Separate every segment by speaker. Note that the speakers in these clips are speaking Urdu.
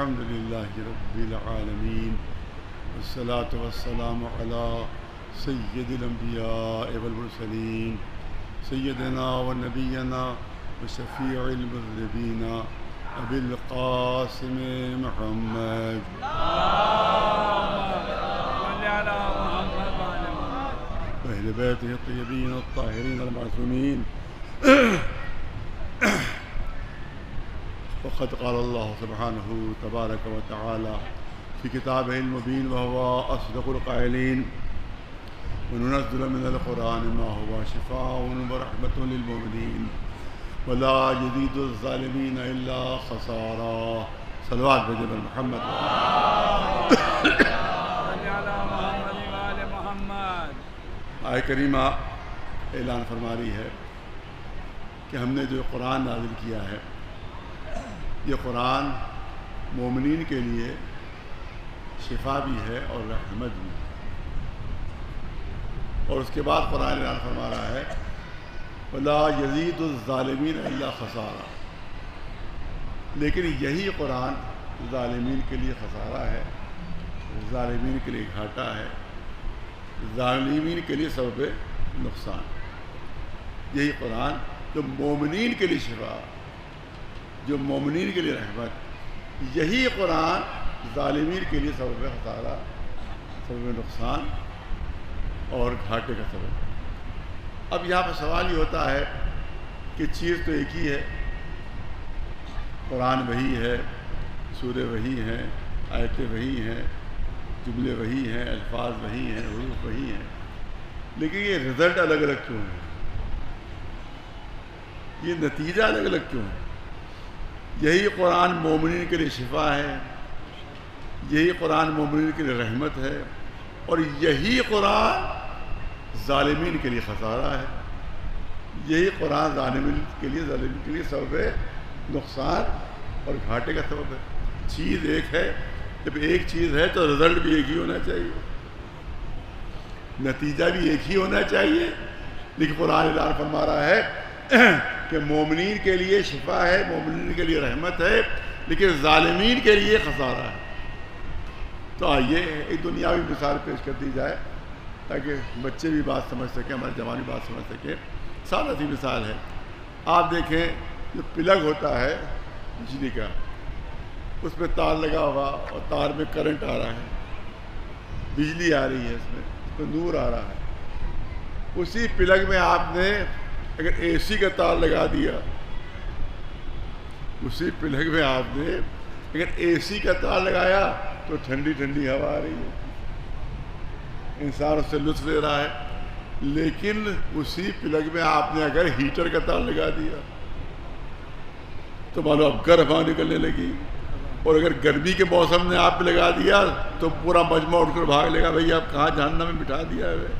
Speaker 1: الحمد لله رب العالمين والصلاة والسلام على سيد الأنبياء والمرسلين سيدنا ونبينا وشفيع المذنبين أبي القاسم محمد وأهل بيته الطيبين الطاهرين المعصومين. وقد قال الله سبحانه تبارك وتعالى في كتابه المبين وهو أصدق القائلين وننزل من القرآن ما هو شفاء ورحمة للمؤمنين ولا يزيد الظالمين إلا خسارا. صلوات بجبل محمد. آیت کریمہ اعلان فرما رہی ہے کہ ہم نے جو قرآن نازل کیا ہے یہ قرآن مومنین کے لیے شفا بھی ہے اور رحمت بھی ہے. اور اس کے بعد قرآن اعلان فرما رہا ہے وَلَا يَزِيدُ الظَّالِمِينَ إِلَّا خَسَارًا. لیکن یہی قرآن ظالمین کے لیے خسارہ ہے، ظالمین کے لیے گھاٹا ہے، ظالمین کے لیے سبب نقصان. یہی قرآن جو مومنین کے لیے شفا، جو مومنین کے لیے رحمت، یہی قرآن ظالمین کے لیے سبب خسارہ، سبب نقصان اور گھاٹے کا سبب. اب یہاں پر سوال یہ ہوتا ہے کہ چیز تو ایک ہی ہے، قرآن وہی ہے، سورے وہی ہیں، آیتیں وہی ہیں، جملے وہی ہیں، الفاظ وہی ہیں، حروف وہی ہیں، لیکن یہ رزلٹ الگ الگ کیوں ہے؟ یہ نتیجہ الگ الگ کیوں ہے؟ یہی قرآن مومنین کے لیے شفا ہے، یہی قرآن مومنین کے لیے رحمت ہے، اور یہی قرآن ظالمین کے لیے خسارہ ہے. یہی قرآن ظالمین کے لیے سبب نقصان اور گھاٹے کا سبب ہے. چیز ایک ہے، جب ایک چیز ہے تو رزلٹ بھی ایک ہی ہونا چاہیے، نتیجہ بھی ایک ہی ہونا چاہیے. لیکن قرآن اعلان فرما رہا ہے کہ مومنین کے لیے شفا ہے، مومنین کے لیے رحمت ہے، لیکن ظالمین کے لیے خسارہ ہے. تو آئیے ایک دنیاوی مثال پیش کر دی جائے تاکہ بچے بھی بات سمجھ سکیں، ہمارے جوان بھی بات سمجھ سکیں. سادہ سی مثال ہے، آپ دیکھیں جو پلگ ہوتا ہے بجلی کا، اس پہ تار لگا ہوا اور تار میں کرنٹ آ رہا ہے، بجلی آ رہی ہے، اس پہ نور آ رہا ہے. اسی پلگ میں آپ نے اگر اے سی کا تار لگا دیا، اسی پلگ میں آپ نے اگر اے سی کا تار لگایا تو ٹھنڈی ٹھنڈی ہوا آ رہی ہے، انسان اس سے لطف لے رہا ہے. لیکن اسی پلگ میں آپ نے اگر ہیٹر کا تار لگا دیا تو معلوم اب گرم ہوا نکلنے لگی. اور اگر گرمی کے موسم نے آپ پہ لگا دیا تو پورا مجمع اٹھ کر بھاگ لے گا، بھائی آپ کہاں جہنم میں بٹھا دیا ہے.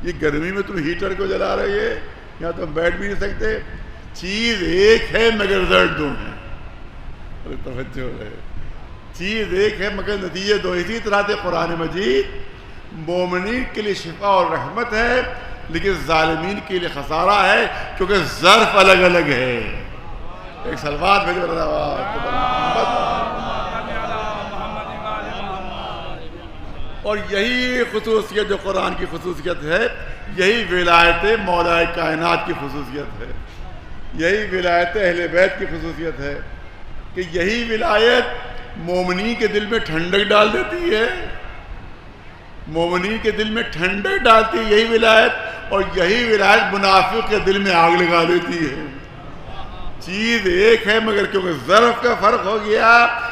Speaker 1: یہ گرمی میں تم ہیٹر کو جلا رہے ہے، یہاں تم بیٹھ بھی نہیں سکتے. چیز ایک ہے مگر رزلٹ دو ہیں. توجہ ہے، چیز ایک ہے مگر نتیجے دو. اسی طرح سے قرآن مجید مومنین کے لیے شفا اور رحمت ہے، لیکن ظالمین کے لیے خسارہ ہے، کیونکہ ظرف الگ الگ ہے. ایک صلوات بھیجو اور یہی خصوصیت جو قرآن کی خصوصیت ہے، یہی ولایت مولا کائنات کی خصوصیت ہے، یہی ولایت اہل بیت کی خصوصیت ہے کہ یہی ولایت مومنین کے دل میں ٹھنڈک ڈال دیتی ہے، مومنین کے دل میں ٹھنڈک ڈالتی ہے یہی ولایت، اور یہی ولایت منافق کے دل میں آگ لگا دیتی ہے. چیز ایک ہے مگر کیونکہ ظرف کا فرق ہو گیا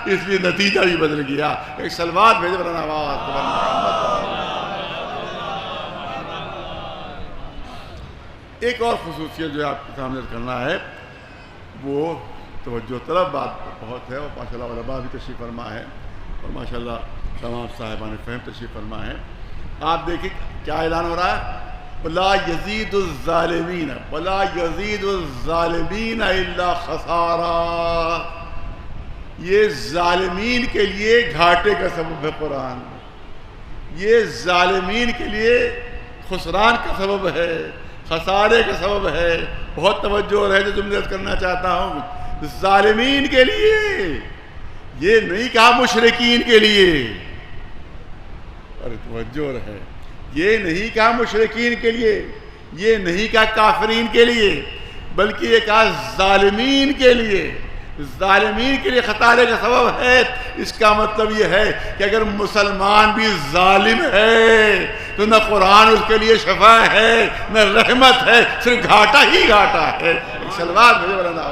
Speaker 1: اس لیے نتیجہ بھی بدل گیا. ایک صلوات بھیجے بنا آواز. ایک اور خصوصیت جو آپ کے سامنے کرنا ہے وہ توجہ طلب بات بہت ہے، اور ماشاءاللہ علماء بھی تشریف فرما ہے، اور ماشاءاللہ تمام صاحبان فہم تشریف فرما ہے. آپ دیکھیں کیا اعلان ہو رہا ہے، وَلَا يَزِيدُ الظَّالِمِينَ وَلَا يَزِيدُ الظَّالِمِينَ إِلَّا خَسَارًا. یہ ظالمین کے لیے گھاٹے کا سبب ہے قرآن، یہ ظالمین کے لیے خسران کا سبب ہے، خسارے کا سبب ہے. بہت توجہ ہے جو جملے کرنا چاہتا ہوں. ظالمین کے لیے یہ نہیں کہا مشرکین کے لیے، اور توجہ ہے، یہ نہیں کہا مشرکین کے لیے، یہ نہیں کہا کافرین کے لیے، بلکہ یہ کہا ظالمین کے لیے۔ ظالمین کے لیے خطارے کا سبب ہے، اس کا مطلب یہ ہے کہ اگر مسلمان بھی ظالم ہے تو نہ قرآن اس کے لیے شفا ہے نہ رحمت ہے، صرف گھاٹا ہی گھاٹا ہے۔ سلوات بھیجو مولانا،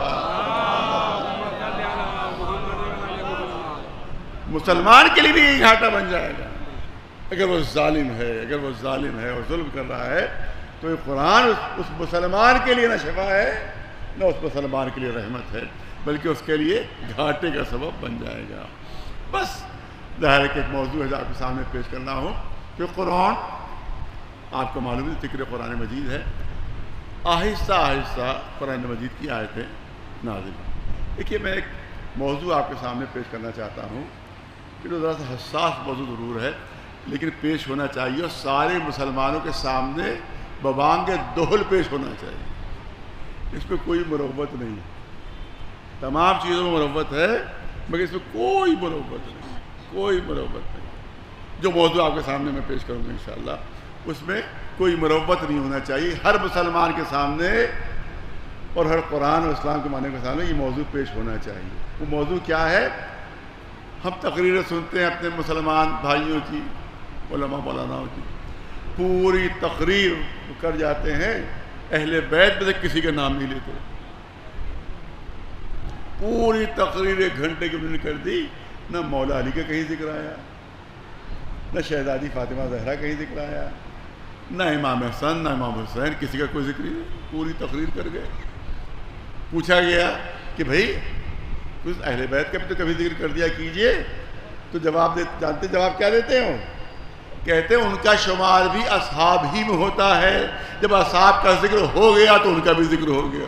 Speaker 1: مسلمان کے لیے بھی یہی گھاٹا بن جائے گا اگر وہ ظالم ہے، اگر وہ ظالم ہے اور ظلم کر رہا ہے تو یہ قرآن اس مسلمان کے لیے نہ شفا ہے نہ اس مسلمان کے لیے رحمت ہے، بلکہ اس کے لیے گھاٹے کا سبب بن جائے گا۔ بس ظاہر ہے کہ ایک موضوع ہے جو آپ کے سامنے پیش کرنا ہو کہ قرآن، آپ کو معلوم ہے ذکر قرآن مجید ہے، آہستہ آہستہ قرآن مجید کی آیتیں نازل ہیں۔ دیکھیے میں ایک موضوع آپ کے سامنے پیش کرنا چاہتا ہوں کہ جو ذرا سا حساس موضوع ضرور ہے لیکن پیش ہونا چاہیے، اور سارے مسلمانوں کے سامنے ببانگ دہل پیش ہونا چاہیے۔ اس پہ کوئی مروت نہیں ہے، تمام چیزوں میں مروت ہے مگر اس میں کوئی مروت نہیں، کوئی مروت نہیں۔ جو موضوع آپ کے سامنے میں پیش کروں گا انشاءاللہ اس میں کوئی مروت نہیں ہونا چاہیے۔ ہر مسلمان کے سامنے اور ہر قرآن اور اسلام کے معنی کے سامنے یہ موضوع پیش ہونا چاہیے۔ وہ موضوع کیا ہے؟ ہم تقریریں سنتے ہیں اپنے مسلمان بھائیوں کی، علماء مولاناؤں کی، پوری تقریر کر جاتے ہیں، اہل بیت میں سے کسی کا نام نہیں لیتے۔ پوری تقریر 1 گھنٹے کی انہوں نے کر دی، نہ مولا علی کا کہیں ذکر آیا، نہ شہزادی فاطمہ زہرا کہیں ذکر آیا، نہ امام حسن نہ امام حسین، کسی کا کوئی ذکر نہیں، پوری تقریر کر گئے۔ پوچھا گیا کہ بھائی کچھ اہل بیت کا بھی تو کبھی ذکر کر دیا کیجئے، تو جانتے جواب کیا دیتے ہو؟ کہتے ہیں ان کا شمار بھی اصحاب ہی میں ہوتا ہے، جب اصحاب کا ذکر ہو گیا تو ان کا بھی ذکر ہو گیا،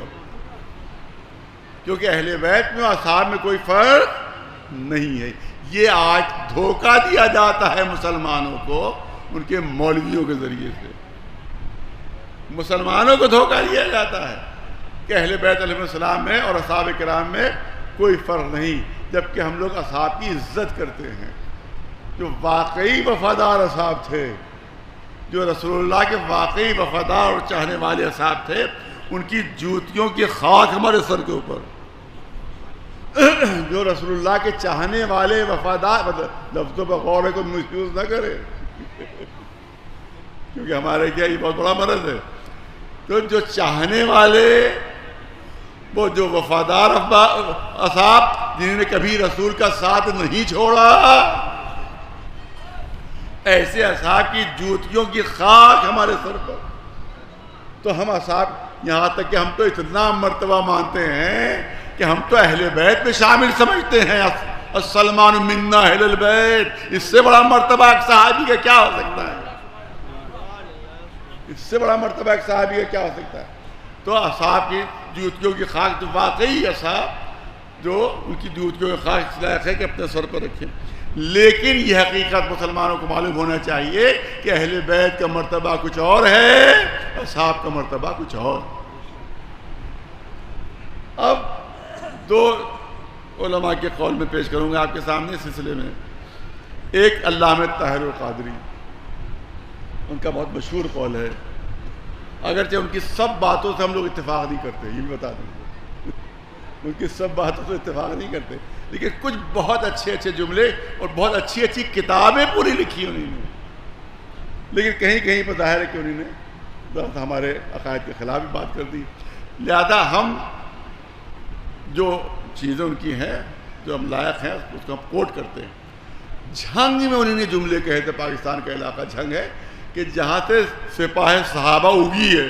Speaker 1: کیونکہ اہل بیت میں اور اصحاب میں کوئی فرق نہیں ہے۔ یہ آج دھوکہ دیا جاتا ہے مسلمانوں کو ان کے مولویوں کے ذریعے سے، مسلمانوں کو دھوکہ دیا جاتا ہے کہ اہل بیت علیہ السلام میں اور اصحاب کرام میں کوئی فرق نہیں، جبکہ ہم لوگ اصحاب کی عزت کرتے ہیں۔ جو واقعی وفادار اصحاب تھے، جو رسول اللہ کے واقعی وفادار اور چاہنے والے اصحاب تھے، ان کی جوتیوں کی خاک ہمارے سر کے اوپر۔ جو رسول اللہ کے چاہنے والے وفادار، لفظوں پر غور ہے کو مس یوز نہ کرے کیونکہ ہمارے کیا یہ بہت بڑا مرض ہے۔ تو جو چاہنے والے، وہ جو وفادار اصحاب جنہوں نے کبھی رسول کا ساتھ نہیں چھوڑا، ایسے اصحاب کی جوتیوں کی خاک ہمارے سر پر۔ تو ہم اصحاب یہاں تک کہ ہم تو اتنا مرتبہ مانتے ہیں کہ ہم تو اہل بیت میں شامل سمجھتے ہیں، السلمان منا اہل البیت۔ اس سے بڑا مرتبہ ایک صحابی کا کیا ہو سکتا ہے؟ اس سے بڑا مرتبہ ایک صحابی کا کیا ہو سکتا ہے؟ تو اصحاب کی جوتیوں کی خاک، تو واقعی اصحاب جو ان کی جوتیوں کی خاک اس لائق ہے کہ اپنے سر پر رکھیں۔ لیکن یہ حقیقت مسلمانوں کو معلوم ہونا چاہیے کہ اہل بیت کا مرتبہ کچھ اور ہے، اصحاب کا مرتبہ کچھ اور۔ اب 2 علماء کے قول میں پیش کروں گا آپ کے سامنے اس سلسلے میں۔ ایک علامہ طاہر القادری، ان کا بہت مشہور قول ہے، اگرچہ ان کی سب باتوں سے ہم لوگ اتفاق نہیں کرتے، یہ بھی بتا دیں، ان کی سب باتوں سے اتفاق نہیں کرتے، لیکن کچھ بہت اچھے اچھے جملے اور بہت اچھی اچھی کتابیں پوری لکھی انہوں نے، لیکن کہیں کہیں پر ظاہر ہے کہ انہوں نے ہمارے عقائد کے خلاف بھی بات کر دی۔ لہذا ہم جو چیزیں ان کی ہیں، جو ہم لائق ہیں، اس کو ہم کوٹ کرتے ہیں۔ جھنگ میں انہوں نے جملے کہے تھے، پاکستان کا علاقہ جھنگ ہے کہ جہاں سے سپاہ صحابہ اگی ہے،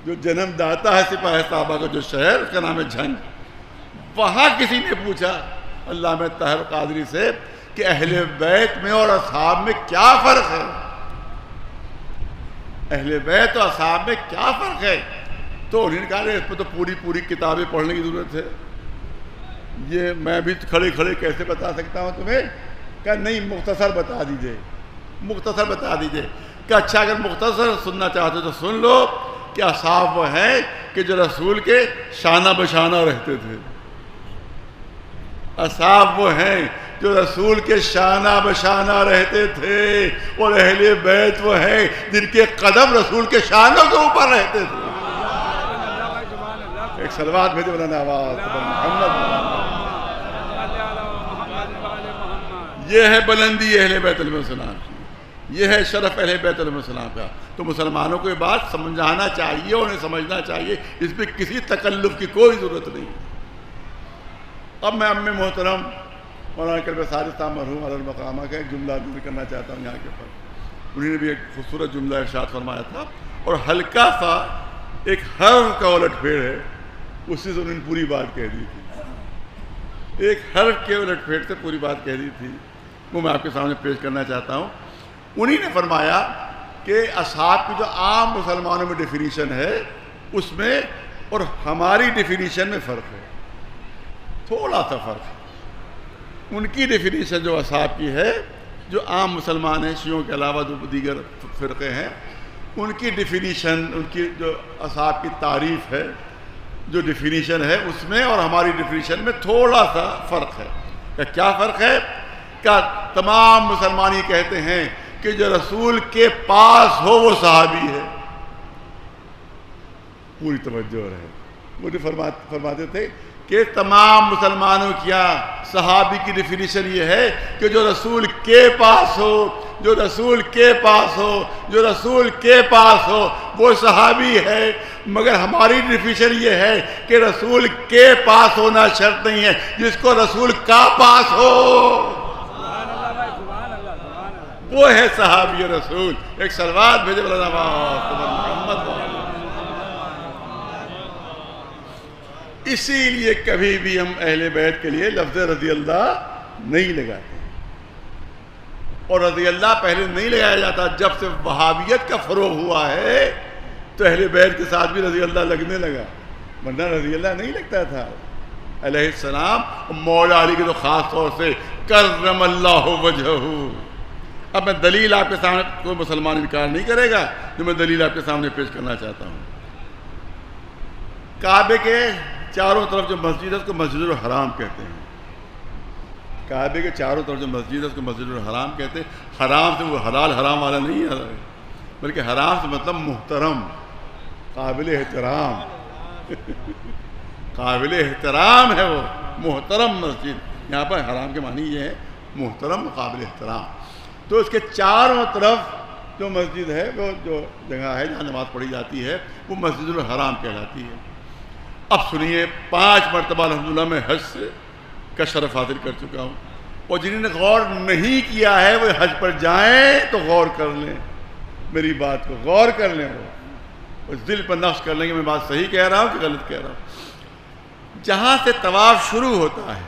Speaker 1: جو جنم داتا ہے سپاہ صحابہ کا جو شہر، اس کا نام ہے جھنگ۔ وہاں کسی نے پوچھا علامہ طاہر قادری سے کہ اہل بیت میں اور اصحاب میں کیا فرق ہے؟ اہل بیت اور اصحاب میں کیا فرق ہے؟ تو انہوں نے کہا اس پہ تو پوری کتابیں پڑھنے کی ضرورت ہے، یہ میں بھی کھڑے کھڑے کیسے بتا سکتا ہوں تمہیں؟ کہ نہیں، مختصر بتا دیجئے، مختصر بتا دیجئے۔ کہ اچھا اگر مختصر سننا چاہتے تو سن لو کہ اصحاب وہ ہیں کہ جو رسول کے شانہ بشانہ رہتے تھے، اصحاب وہ ہیں جو رسول کے شانہ بشانہ رہتے تھے، اور اہل بیت وہ ہیں جن کے قدم رسول کے شانوں کے اوپر رہتے تھے۔ ایک صلوات بھیجو مولانا آواز محمد۔ یہ ہے بلندی اہل بیت علیہ السلام کی، یہ ہے شرف اہل بیت علیہ السلام کا۔ تو مسلمانوں کو یہ بات سمجھانا چاہیے، انہیں سمجھنا چاہیے، اس میں کسی تکلف کی کوئی ضرورت نہیں۔ اب میں ام محترم مولانا کلب ساجد صاحب مرحوم علی المقامہ کا ایک جملہ ذکر کرنا چاہتا ہوں یہاں کے اوپر۔ انہوں نے بھی ایک خوبصورت جملہ ارشاد فرمایا تھا، اور ہلکا سا ایک حرف کا الٹ پھیر ہے، اسی سے انہوں نے پوری بات کہہ دی تھی۔ ایک حرف کے الٹ پھیر سے پوری بات کہہ دی تھی، وہ میں آپ کے سامنے پیش کرنا چاہتا ہوں۔ انہی نے فرمایا کہ اصحاب کی جو عام مسلمانوں میں ڈیفینیشن ہے اس میں اور ہماری ڈیفینیشن میں فرق ہے، تھوڑا سا فرق ہے۔ ان کی ڈیفینیشن جو اصحاب کی ہے، جو عام مسلمان ہیں شیعوں کے علاوہ جو دیگر فرقے ہیں، ان کی ڈیفینیشن، ان کی جو اصحاب کی تعریف ہے، جو ڈیفینیشن ہے اس میں اور ہماری ڈیفینیشن میں تھوڑا سا فرق ہے۔ کہ کیا فرق ہے؟ کہ تمام مسلمان یہ کہتے ہیں کہ جو رسول کے پاس ہو وہ صحابی ہے۔ پوری توجہ رہے، مجھے فرماتے تھے کہ تمام مسلمانوں کیا صحابی کی ڈیفینیشن یہ ہے کہ جو رسول کے پاس ہو، جو رسول کے پاس ہو، جو رسول کے پاس ہو وہ صحابی ہے۔ مگر ہماری ڈیفینیشن یہ ہے کہ رسول کے پاس ہونا شرط نہیں ہے، جس کو رسول کا پاس ہو وہ ہے صحابی رسول۔ ایک صلوات بھیجے مولانا محمد۔ اسی لیے کبھی بھی ہم اہل بیت کے لیے لفظ رضی اللہ نہیں لگاتے، اور رضی اللہ پہلے نہیں لگایا جاتا۔ جب سے وہابیت کا فروغ ہوا ہے تو اہل بیت کے ساتھ بھی رضی اللہ لگنے لگا، ورنہ رضی اللہ نہیں لگتا تھا۔ علیہ السلام مولا علی کے تو خاص طور سے کرم اللہ وجہہ۔ اب میں دلیل آپ کے سامنے، کوئی مسلمان انکار نہیں کرے گا، جو میں دلیل آپ کے سامنے پیش کرنا چاہتا ہوں۔ کعبے کے چاروں طرف جو مسجد ہے اس کو مسجد الحرام کہتے ہیں۔ کعبے کے چاروں طرف جو مسجد ہے اس کو مسجد الحرام کہتے ہیں۔ حرام سے وہ حلال حرام والا نہیں ہے، بلکہ حرام سے مطلب محترم، قابل احترام قابل احترام ہے، وہ محترم مسجد۔ یہاں پر حرام کے معنی یہ ہے محترم، قابل احترام۔ تو اس کے چاروں طرف جو مسجد ہے، وہ جو جگہ ہے جہاں نماز پڑھی جاتی ہے، وہ مسجد الحرام کہلاتی ہے۔ اب سنیے، 5 مرتبہ الحمدللہ میں حج سے کا شرف حاصل کر چکا ہوں، اور جنہوں نے غور نہیں کیا ہے وہ حج پر جائیں تو غور کر لیں، میری بات کو غور کر لیں، وہ دل پر نقش کر لیں کہ میں بات صحیح کہہ رہا ہوں کہ غلط کہہ رہا ہوں۔ جہاں سے طواف شروع ہوتا ہے،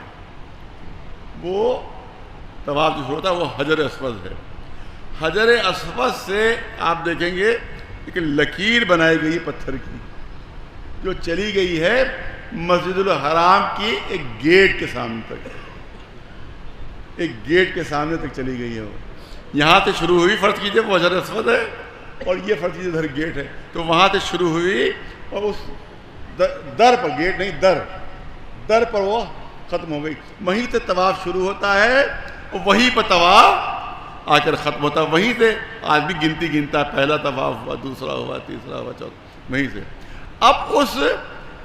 Speaker 1: وہ طواف جو شروع ہوتا ہے وہ حجر اسود ہے۔ حجر اسود سے آپ دیکھیں گے ایک لکیر بنائی گئی پتھر کی، جو چلی گئی ہے مسجد الحرام کی ایک گیٹ کے سامنے تک، ایک گیٹ کے سامنے تک چلی گئی ہے۔ وہ یہاں سے شروع ہوئی، فرض کیجئے وہ حجر اسود ہے اور یہ فرض کیجئے ادھر گیٹ ہے، تو وہاں سے شروع ہوئی اور اس در پر، گیٹ نہیں در پر وہ ختم ہو گئی۔ وہیں سے طواف شروع ہوتا ہے اور وہیں پر طواف آ کر ختم ہوتا ہے۔ وہیں سے آدمی گنتی گنتا ہے، پہلا طواف ہوا، دوسرا ہوا، تیسرا ہوا، چوتھا، وہیں سے۔ اب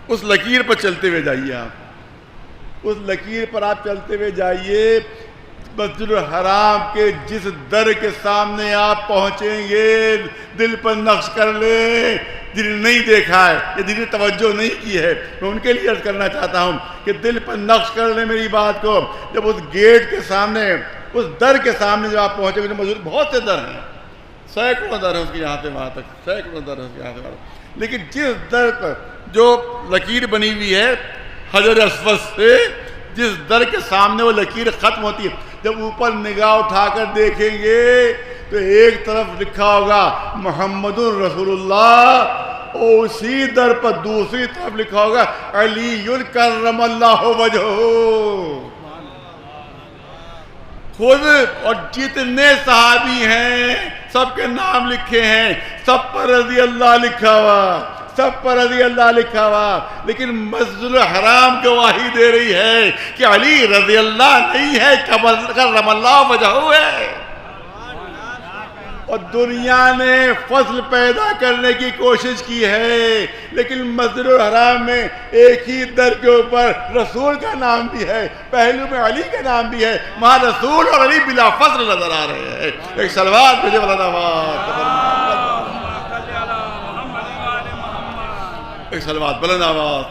Speaker 1: اس لکیر پر چلتے ہوئے جائیے، آپ اس لکیر پر آپ چلتے ہوئے جائیے، مسجد الحرام کے جس در کے سامنے آپ پہنچیں گے، دل پر نقش کر لیں۔ جنہیں نہیں دیکھا ہے یا جنہیں توجہ نہیں کی ہے، میں ان کے لیے عرض کرنا چاہتا ہوں کہ دل پر نقش کر لیں میری بات کو۔ جب اس گیٹ کے سامنے، اس در کے سامنے جب آپ پہنچیں گے، مسجد بہت سے در ہیں، سینکڑوں در ہیں اس کے یہاں سے وہاں تک، سینکڑوں در ہیں اس کے یہاں سے وہاں تک، لیکن جس در پر جو لکیر بنی ہوئی ہے حجر اسود سے، جس در کے سامنے وہ لکیر ختم ہوتی ہے، جب اوپر نگاہ اٹھا کر دیکھیں گے تو ایک طرف لکھا ہوگا محمد رسول اللہ، اور اسی در پر دوسری طرف لکھا ہوگا علی کرم اللہ وجہہ۔ خود اور جتنے صحابی ہیں سب کے نام لکھے ہیں، سب پر رضی اللہ لکھا ہوا، سب پر رضی اللہ لکھا ہوا، لیکن مسجد الحرام گواہی دے رہی ہے کہ علی رضی اللہ نہیں ہے، کرم اللہ وجہہ ہے۔ اور دنیا نے فضل پیدا کرنے کی کوشش کی ہے، لیکن مسجد الحرام میں ایک ہی در کے اوپر رسول کا نام بھی ہے، پہلو میں علی کا نام بھی ہے، وہاں رسول اور علی بلا فضل نظر آ رہے ہیں۔ ایک صلوات بھیجے مولانا آواز، ایک صلوات بلند آواز۔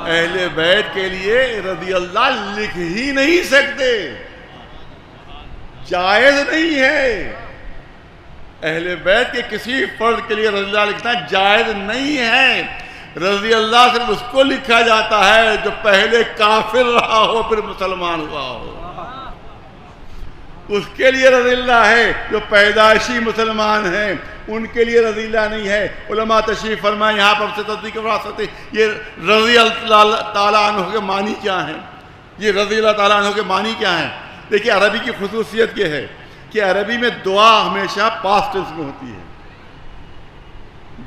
Speaker 1: اہل بیت کے لیے رضی اللہ لکھ ہی نہیں سکتے، جائز نہیں ہے۔ اہل بیت کے کسی فرد کے لیے رضی اللہ لکھنا جائز نہیں ہے۔ رضی اللہ صرف اس کو لکھا جاتا ہے جو پہلے کافر رہا ہو پھر مسلمان ہوا ہو، اس کے لیے رضی اللہ ہے۔ جو پیدائشی مسلمان ہیں ان کے لیے رضی اللہ نہیں ہے۔ علماء تشریف فرمائیں، یہاں پر سے تصدیق وراثت، یہ رضی اللہ تعالیٰ عنہ کے معنی کیا ہیں؟ یہ رضی اللہ تعالیٰ عنہ کے معنی کیا ہیں؟ دیکھیے عربی کی خصوصیت یہ ہے کہ عربی میں دعا ہمیشہ پاسٹ ٹینس میں ہوتی ہے۔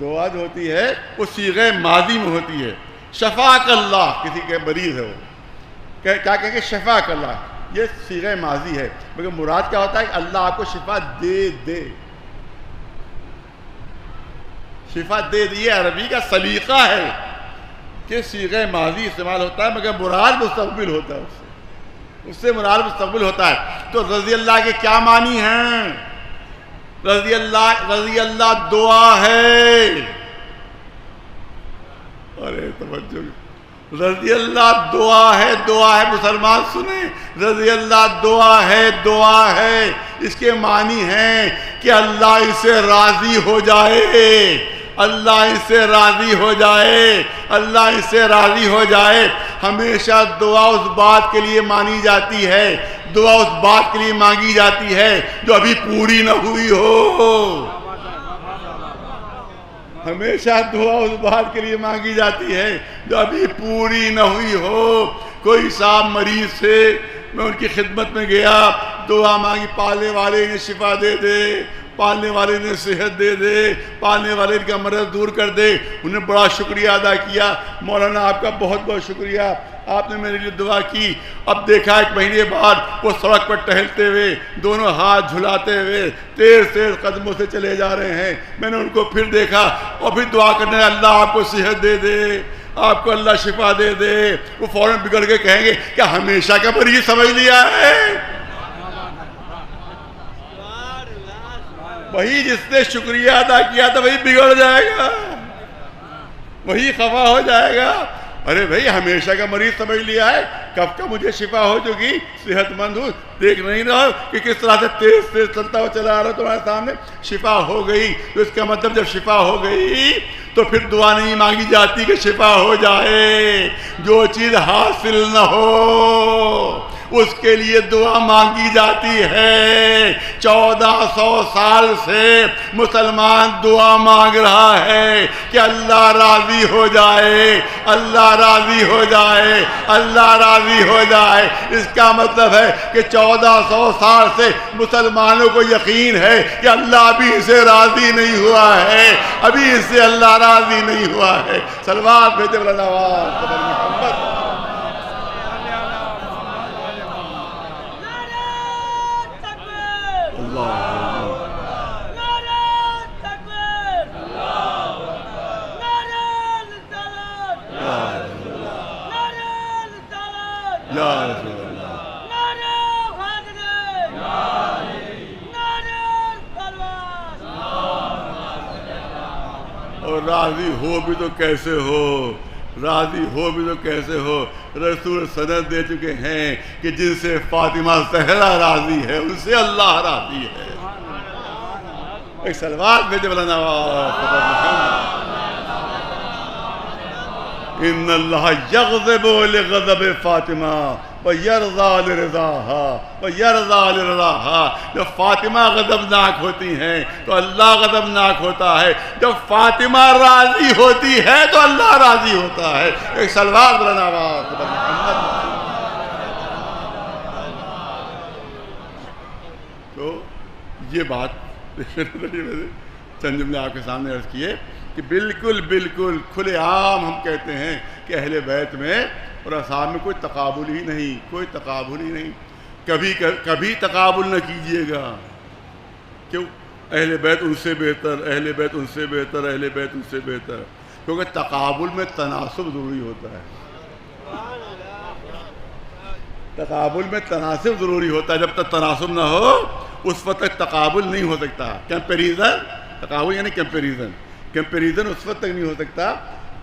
Speaker 1: دعا جو ہوتی ہے وہ صیغہ ماضی میں ہوتی ہے۔ شفاک اللہ، کسی کے مریض ہے وہ کیا کہیں گے؟ شفاک اللہ، یہ صیغہ ماضی ہے، مگر مراد کیا ہوتا ہے کہ اللہ آپ کو شفا دے دے، شفا دے دی۔ یہ عربی کا سلیقہ ہے کہ صیغہ ماضی استعمال ہوتا ہے مگر مراد مستقبل ہوتا ہے، اس سے مراد مستقبل ہوتا ہے۔ تو رضی اللہ کے کیا معنی ہیں؟ رضی اللہ دعا ہے، ارے توجہ، رضی اللہ دعا ہے، دعا ہے، مسلمان سنیں، رضی اللہ دعا ہے۔ اس کے معنی ہیں کہ اللہ اس سے راضی ہو جائے، اللہ اس سے راضی ہو جائے، اللہ اس سے راضی ہو جائے۔ ہمیشہ دعا اس بات کے لیے مانی جاتی ہے، دعا اس بات کے لیے مانگی جاتی ہے جو ابھی پوری نہ ہوئی ہو۔ ہمیشہ دعا اس بات کے لیے مانگی جاتی ہے جو ابھی پوری نہ ہوئی ہو۔ کوئی صاحب مریض سے میں ان کی خدمت میں گیا، دعا مانگی، پالنے والے نے شفا دے دے، پالنے والے نے صحت دے دے، پالنے والے کا مرض دور کر دے۔ انہیں بڑا شکریہ ادا کیا، مولانا آپ کا بہت بہت شکریہ، آپ نے میرے لیے دعا کی۔ اب دیکھا 1 مہینے بعد وہ سڑک پر ٹہلتے ہوئے، دونوں ہاتھ جھلاتے ہوئے تیز قدموں سے چلے جا رہے ہیں۔ میں نے ان کو پھر دیکھا اور پھر دعا کرنے، اللہ آپ کو صحت دے دے، آپ کو اللہ شفا دے دے۔ وہ فوراً بگڑ کے کہیں گے کیا ہمیشہ کا مریض سمجھ لیا ہے؟ وہی جس نے شکریہ ادا کیا تھا وہی بگڑ جائے گا، وہی خفا ہو جائے گا۔ ارے بھائی ہمیشہ کا مریض سمجھ لیا ہے، کب کا مجھے شفا ہو چکی، صحت مند ہوں، دیکھ نہیں رہا کہ کس طرح سے تیز چلتا ہوا چلا آ رہا تمہارے سامنے، شفا ہو گئی۔ تو اس کا مطلب جب شفا ہو گئی تو پھر دعا نہیں مانگی جاتی کہ شفا ہو جائے۔ جو چیز حاصل نہ ہو اس کے لیے دعا مانگی جاتی ہے۔ 1400 سال سے مسلمان دعا مانگ رہا ہے کہ اللہ راضی ہو جائے، اللہ راضی ہو جائے، اللہ راضی ہو جائے۔ اس کا مطلب ہے کہ 1400 سال سے مسلمانوں کو یقین ہے کہ اللہ ابھی اسے راضی نہیں ہوا ہے، ابھی اس سے اللہ راضی نہیں ہوا ہے۔ صلوات بھیجے محمد۔ اور راضی ہو بھی تو کیسے ہو، راضی ہو بھی تو کیسے ہو؟ رسول سند دے چکے ہیں کہ جن سے فاطمہ زہرا راضی ہے ان سے اللہ راضی ہے۔ ایک صلوات بھیجے مولانا ان اللہ یغضب لغضب فاطمہ وَيَرْضَى لِرِضَاهَا وَيَرْضَى لِرِضَاهَا. جب فاطمہ غضبناک ہوتی ہیں تو اللہ غضبناک ہوتا ہے، جب فاطمہ راضی ہوتی ہے تو اللہ راضی ہوتا ہے. ایک سلوات بلند آواز پر محمد. تو یہ بات چند جملے آپ کے سامنے عرض کیے کہ بالکل کھلے عام ہم کہتے ہیں کہ اہل بیت میں اور اصحاب میں کوئی تقابل ہی نہیں. کبھی تقابل نہ کیجیے گا. کیوں؟ اہل بیت ان سے بہتر، اہل بیت ان سے بہتر، اہل بیت ان سے بہتر. کیونکہ تقابل میں تناسب ضروری ہوتا ہے. تقابل میں تناسب ضروری ہوتا ہے. جب تک تناسب نہ ہو اس وقت تک تقابل نہیں ہو سکتا. کمپیریزن، تقابل یعنی کمپیریزن اس وقت تک نہیں ہو سکتا،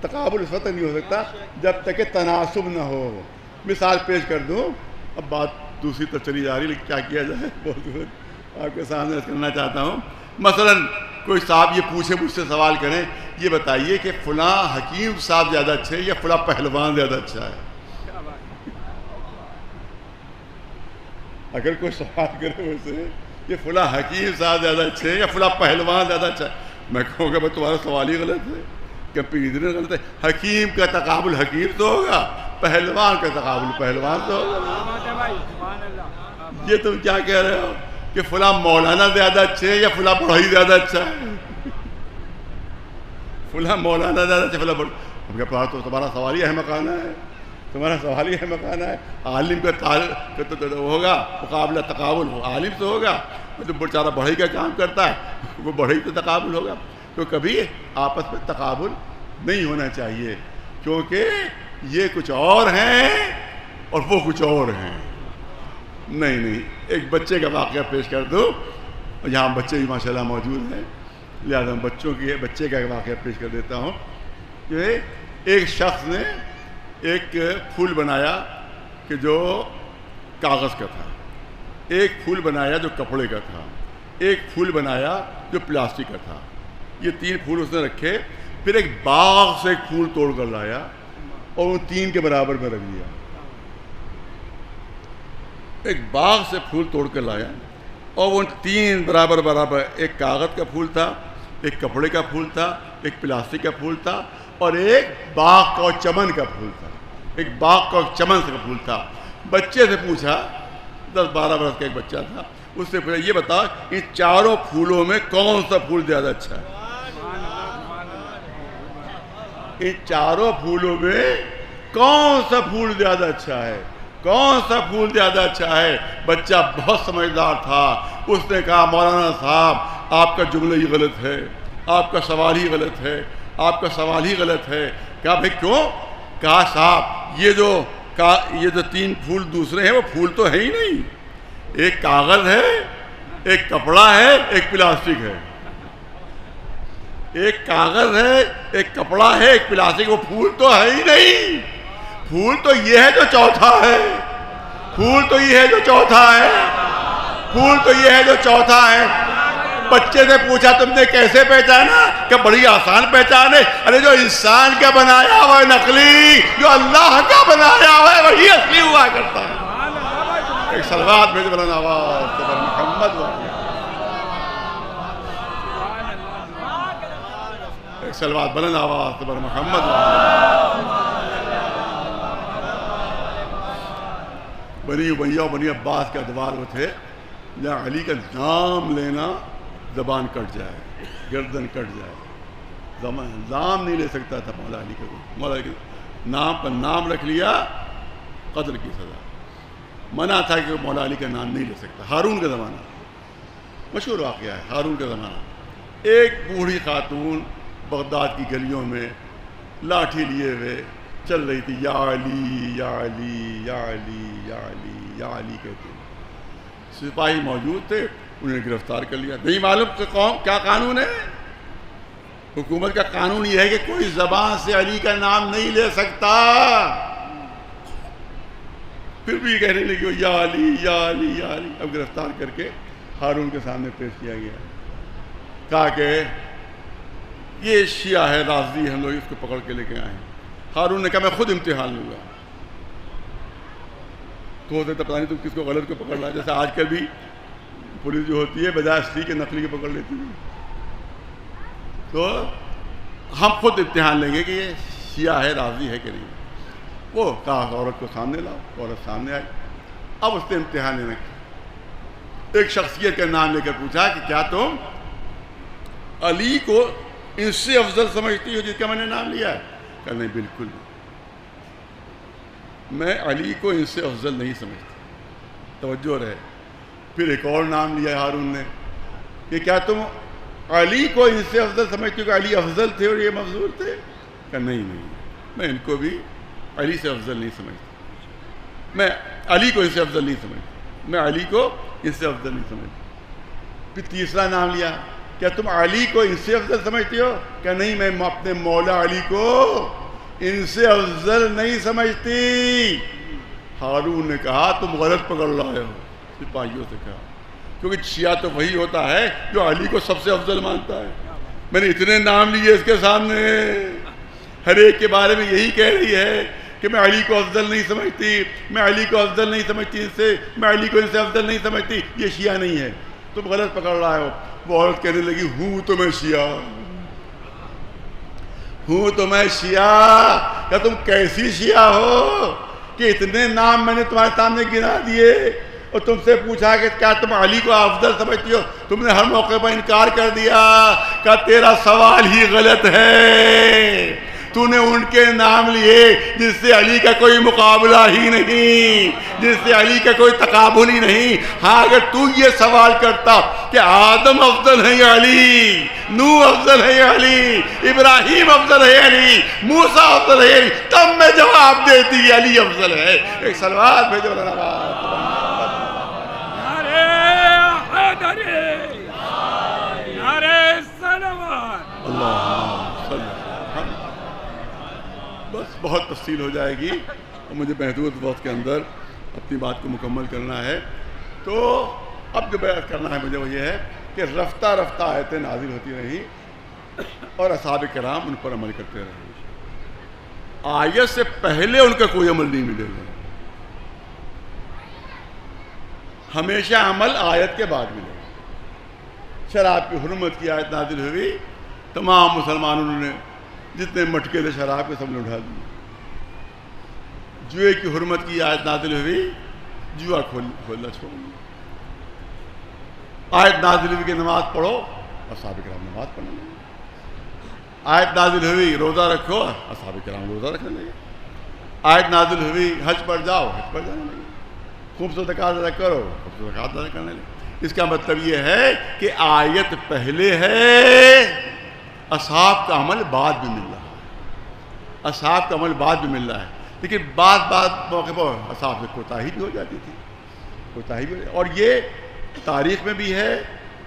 Speaker 1: تقابل اس وقت تک نہیں ہو سکتا جب تک کہ تناسب نہ ہو. مثال پیش کر دوں، اب بات دوسری طرف چلی جا رہی، لیکن کیا کیا جائے بہت آپ کے سامنے کرنا چاہتا ہوں. مثلا کوئی صاحب یہ پوچھے مجھ سے سوال کریں، یہ بتائیے کہ فلاں حکیم صاحب زیادہ اچھے یا فلاں پہلوان زیادہ اچھا ہے؟ اگر کوئی سوال کرے مجھ سے کہ فلاں حکیم صاحب زیادہ اچھے ہیں یا فلاں پہلوان زیادہ اچھا ہے، میں کہوں گا بھائی تمہارا سوال ہی غلط ہے، کمپیریزن غلط ہے. حکیم کا تقابل حکیم تو ہوگا، پہلوان کا تقابل پہلوان تو ہوگا. یہ تم کیا کہہ رہے ہو کہ فلاں مولانا زیادہ اچھے ہیں یا فلاں بڑھائی زیادہ اچھا ہے؟ فلاں مولانا زیادہ اچھا، فلاں بڑھائی. تو تمہارا سوال ہی احمقانہ ہے، تمہارا سوال ہی احمقانہ ہے. عالم کا ہوگا مقابلہ تقابل، عالم تو ہوگا، جو بیچارہ بڑھائی کا کام کرتا ہے وہ بڑھائی تو تقابل ہوگا. تو کبھی آپس میں تقابل نہیں ہونا چاہیے، کیونکہ یہ کچھ اور ہیں اور وہ کچھ اور ہیں. نہیں، ایک بچے کا واقعہ پیش کر دو. یہاں بچے بھی ماشاءاللہ موجود ہیں، لہٰذا بچے کا واقعہ پیش کر دیتا ہوں. کہ ایک شخص نے ایک پھول بنایا کہ جو کاغذ کا تھا، ایک پھول بنایا جو کپڑے کا تھا، ایک پھول بنایا جو پلاسٹک کا تھا. یہ 3 پھول اس نے رکھے. پھر ایک باغ سے ایک پھول توڑ کر لایا اور ان 3 کے برابر میں رکھ دیا. ایک باغ سے پھول توڑ کر لایا اور وہ 3 برابر، ایک کاغذ کا پھول تھا، ایک کپڑے کا پھول تھا، ایک پلاسٹک کا پھول تھا، اور ایک باغ کا اور چمن کا پھول تھا. ایک باغ کا اور چمن کا پھول تھا. بچے سے پوچھا، 10-12 برس کا ایک بچہ تھا، اس سے پوچھا یہ بتا ان 4 پھولوں میں کون سا پھول زیادہ اچھا ہے؟ ان 4 پھولوں میں کون سا پھول زیادہ اچھا ہے؟ کون سا پھول زیادہ اچھا ہے؟ بچہ بہت سمجھدار تھا. اس نے کہا مولانا صاحب آپ کا جملہ ہی غلط ہے، آپ کا سوال ہی غلط ہے، آپ کا سوال ہی غلط ہے. کہا بھائی کیوں؟ کہا صاحب یہ جو 3 پھول دوسرے ہیں وہ پھول تو ہے ہی نہیں. ایک کاغذ ہے، ایک کپڑا ہے، ایک پلاسٹک ہے. ایک کاغذ ہے، ایک کپڑا ہے، ایک پلاسٹک، وہ پھول تو ہے ہی نہیں. پھول تو یہ ہے جو چوتھا ہے. پھول تو یہ ہے جو چوتھا ہے. پھول تو یہ ہے جو چوتھا ہے. بچے سے پوچھا تم نے کیسے پہچانا؟ کہ بڑی آسان پہچان ہے. ارے جو انسان کا بنایا ہوا ہے نقلی، جو اللہ کا بنایا ہوا ہے وہی اصلی ہوا کرتا ہے. ایک صلوات بھیج بلند آواز پر محمد. ایک صلوات بلند آواز پر محمد. بنی امیہ و بنی عباس کے ادوار وہ تھے جہاں علی کا نام لینا زبان کٹ جائے، گردن کٹ جائے. نام نہیں لے سکتا تھا مولا علی کا. مولا علی نام پر نام رکھ لیا قتل کی سزا. منع تھا کہ مولا علی کا نام نہیں لے سکتا. ہارون کا زمانہ مشہور واقعہ ہے. ہارون کا زمانہ، ایک بوڑھی خاتون بغداد کی گلیوں میں لاٹھی لیے ہوئے چل رہی تھی. یا علی یا علی یا علی یا علی یا علی کہتے. سپاہی موجود تھے، انہیں گرفتار کر لیا. نہیں معلوم کہ کیا قانون ہے. حکومت کا قانون یہ ہے کہ کوئی زبان سے علی کا نام نہیں لے سکتا. پھر بھی کہنے لگے یا علی یا علی یا علی. اب گرفتار کر کے ہارون کے سامنے پیش کیا گیا. کہا کہ یہ شیعہ ہے رافضی، ہم لوگ اس کو پکڑ کے لے کے آئے ہیں. ہارون نے کہا میں خود امتحان لوں گا. تو ہو سکتا پتہ نہیں تم کس کو غلط کو پکڑ رہا ہے. جیسے آج کل بھی پولیس جو ہوتی ہے بجائے اصلی کے نقلی کے پکڑ لیتی ہے. تو ہم خود امتحان لیں گے کہ یہ شیعہ ہے رافضی ہے کہ نہیں. وہ کہا عورت کو سامنے لاؤ, عورت سامنے آئی. اب اس نے امتحان لینا ایک شخصیت کا نام لے کر پوچھا کہ کیا تم علی کو ان سے افضل سمجھتی ہو جس کا میں نے نام لیا ہے؟ کہ نہیں, بالکل نہیں, میں علی کو ان سے افضل نہیں سمجھتی. توجہ رہے. پھر ایک اور نام لیا ہارون نے کہ کیا تم علی کو ان سے افضل سمجھتی ہو کہ علی افضل تھے اور یہ مفضول تھے؟ کہ نہیں, میں ان کو بھی علی سے افضل نہیں سمجھتی. میں علی کو ان سے افضل نہیں سمجھتی, میں علی کو ان سے افضل نہیں سمجھتی. پھر تیسرا نام لیا, کیا تم علی کو ان سے افضل سمجھتی ہو؟ کہ نہیں, میں اپنے مولا علی کو ان سے افضل نہیں سمجھتی. ہارون نے کہا تم غلط پکڑ رہے ہو. سپاہیوں سے کہا, کیونکہ شیعہ تو وہی ہوتا ہے جو علی کو سب سے افضل مانتا ہے. میں نے اتنے نام لیے اس کے سامنے, ہر ایک کے بارے میں یہی کہہ رہی ہے کہ میں علی کو افضل نہیں سمجھتی, میں علی کو افضل نہیں سمجھتی ان سے, میں علی کو ان سے افضل نہیں سمجھتی. یہ شیعہ نہیں ہے, تم غلط پکڑ رہے ہو. وہ عورت کہنے لگی ہوں تو میں شیعہ ہوں, تو میں شیعہ. کیا تم کیسی شیعہ ہو کہ اتنے نام میں نے تمہارے سامنے گنا دیے اور تم سے پوچھا کہ کیا تم علی کو افضل سمجھتی ہو؟ تم نے ہر موقع پر انکار کر دیا. کہ تیرا سوال ہی غلط ہے. تو نے ان کے نام لیے جس سے علی کا کوئی مقابلہ ہی نہیں, جس سے علی کا کوئی تقابل ہی نہیں. ہاں, اگر تو یہ سوال کرتا کہ آدم افضل ہے یا علی, نوح افضل ہے یا علی, ابراہیم افضل ہے یا علی, موسیٰ افضل ہے یا علی, تب میں جواب دیتی علی افضل ہے. ایک سلوات بھیجو بس بہت تفصیل ہو جائے گی اور مجھے محدود وقت کے اندر اپنی بات کو مکمل کرنا ہے. تو اب جو بیان کرنا ہے مجھے وہ یہ ہے کہ رفتہ رفتہ آیتیں نازل ہوتی رہی اور اصحاب کرام ان پر عمل کرتے رہے. آیت سے پہلے ان کا کوئی عمل نہیں ملے گا, ہمیشہ عمل آیت کے بعد ملے گا. شراب کی حرمت کی آیت نازل ہوئی, تمام مسلمانوں نے جتنے مٹکے تھے شراب کے سب نے اٹھا دیے. جوئے کی حرمت کی آیت نازل ہوئی, جوا کھولنا چھوڑ دیا. آیت نازل ہوئی کہ نماز پڑھو, اصحاب کرام نماز پڑھنے لگے. آیت نازل ہوئی روزہ رکھو, اصحاب کرام روزہ رکھنے لگے. آیت نازل ہوئی حج پر جاؤ, حج پر جانے لگے. خوبصورت زکات ادا کرو, خوبصورت زکات ادا کرنے لگے. اس کا مطلب یہ ہے کہ آیت پہلے ہے, اصحاب کا عمل بعد میں مل رہا ہے. اصحاب کا عمل بعد میں مل رہا ہے. لیکن بعد موقع پر اصحاب سے کوتاہی بھی ہو جاتی تھی, کوتاہی بھی. اور یہ تاریخ میں بھی ہے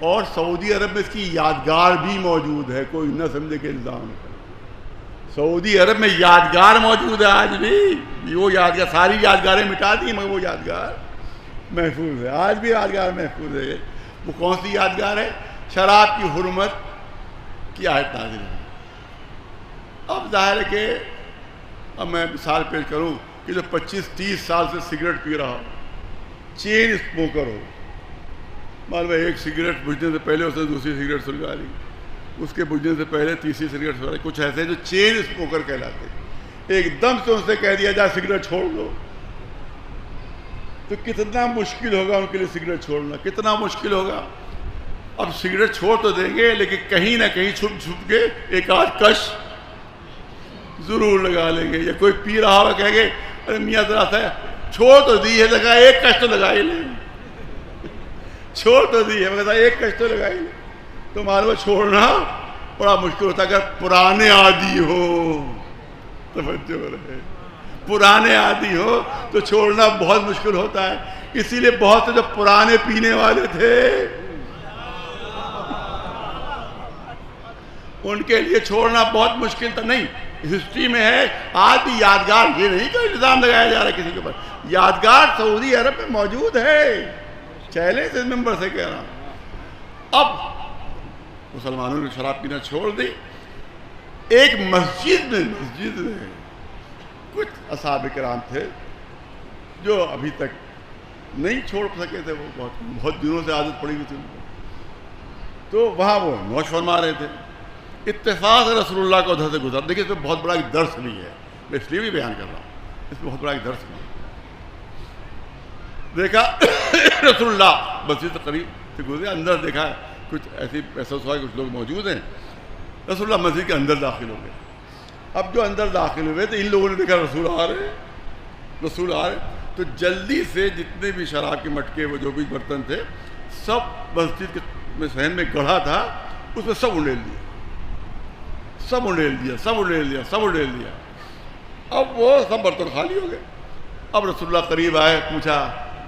Speaker 1: اور سعودی عرب میں اس کی یادگار بھی موجود ہے. کوئی نہ سمجھے کہ الزام ہے. سعودی عرب میں یادگار موجود ہے آج بھی. وہ یادگار, ساری یادگاریں مٹا دی مگر وہ یادگار محفوظ ہے. آج بھی یادگار محفوظ ہے. وہ کون سی یادگار ہے؟ شراب کی حرمت کی آیت نازل ہے. اب ظاہر ہے کہ اب میں مثال پیش کروں کہ جو 25-30 سال سے سگریٹ پی رہا ہو, چین اسموکر ہو, معلوم ہے ایک سگریٹ بجھنے سے پہلے اس نے دوسری سگریٹ سلگا لی, اس کے بجھنے سے پہلے تیسری سگریٹ سلگا لی. کچھ ایسے جو چین اسموکر کہلاتے ہیں. ایک دم سے ان سے کہہ دیا جائے سگریٹ چھوڑ دو, تو کتنا مشکل ہوگا ان کے لیے سگریٹ چھوڑنا, کتنا مشکل ہوگا. اب سگریٹ چھوڑ تو دیں گے لیکن کہیں نہ کہیں چھپ چھپ کے ایک آدھ کش ضرور لگا لیں گے. یا کوئی پی رہا ہوگا کہیں گے ارے میاں ذرا سا چھوڑ تو دی ہے, لگا ایک کش تو لگا ہی لیں, چھوڑ تو دی ہے مگر ایک کش تو لگا ہی لیں. تو معلوم چھوڑنا بڑا مشکل ہوتا ہے. اگر پرانے عادی ہو, توجہ رہے, پرانے عادی ہو تو چھوڑنا بہت مشکل ہوتا ہے. اسی لیے بہت سے جو پرانے پینے والے تھے ان کے لیے چھوڑنا بہت مشکل تھا. نہیں, ہسٹری میں ہے آج بھی یادگار. یہ نہیں کہ الزام لگایا جا رہا ہے کسی کے اوپر, یادگار سعودی عرب میں موجود ہے. چیلنج اس ممبر سے کہہ رہا ہوں. اب مسلمانوں نے شراب پینا چھوڑ دی. ایک مسجد میں کچھ اصحاب کرام تھے جو ابھی تک نہیں چھوڑ سکے تھے، وہ بہت دنوں سے عادت پڑی ہوئی تھی ان کو، تو وہاں وہ نوش فرما رہے تھے. اتفاق سے رسول اللہ کو ادھر سے گزر. دیکھیے اس میں بہت بڑا ایک درس بھی ہے، میں اس لیے بھی بیان کر رہا ہوں، اس میں بہت بڑا ایک درس بھی ہے. دیکھا رسول اللہ مسجد سے قریب سے گزرے، اندر دیکھا کچھ ایسی محسوس ہوا کہ کچھ لوگ موجود ہیں. رسول اللہ مسجد کے اندر داخل ہو گئے. اب جو اندر داخل ہوئے تو ان لوگوں نے دیکھا رسول آ رہے، تو جلدی سے جتنے بھی شراب کے مٹکے وہ جو بھی برتن تھے سب مسجد کے میں صحن میں گڑھا تھا، اس میں سب انڈیل دیا. اب وہ سب برتن خالی ہو گئے. اب رسول اللہ قریب آئے، پوچھا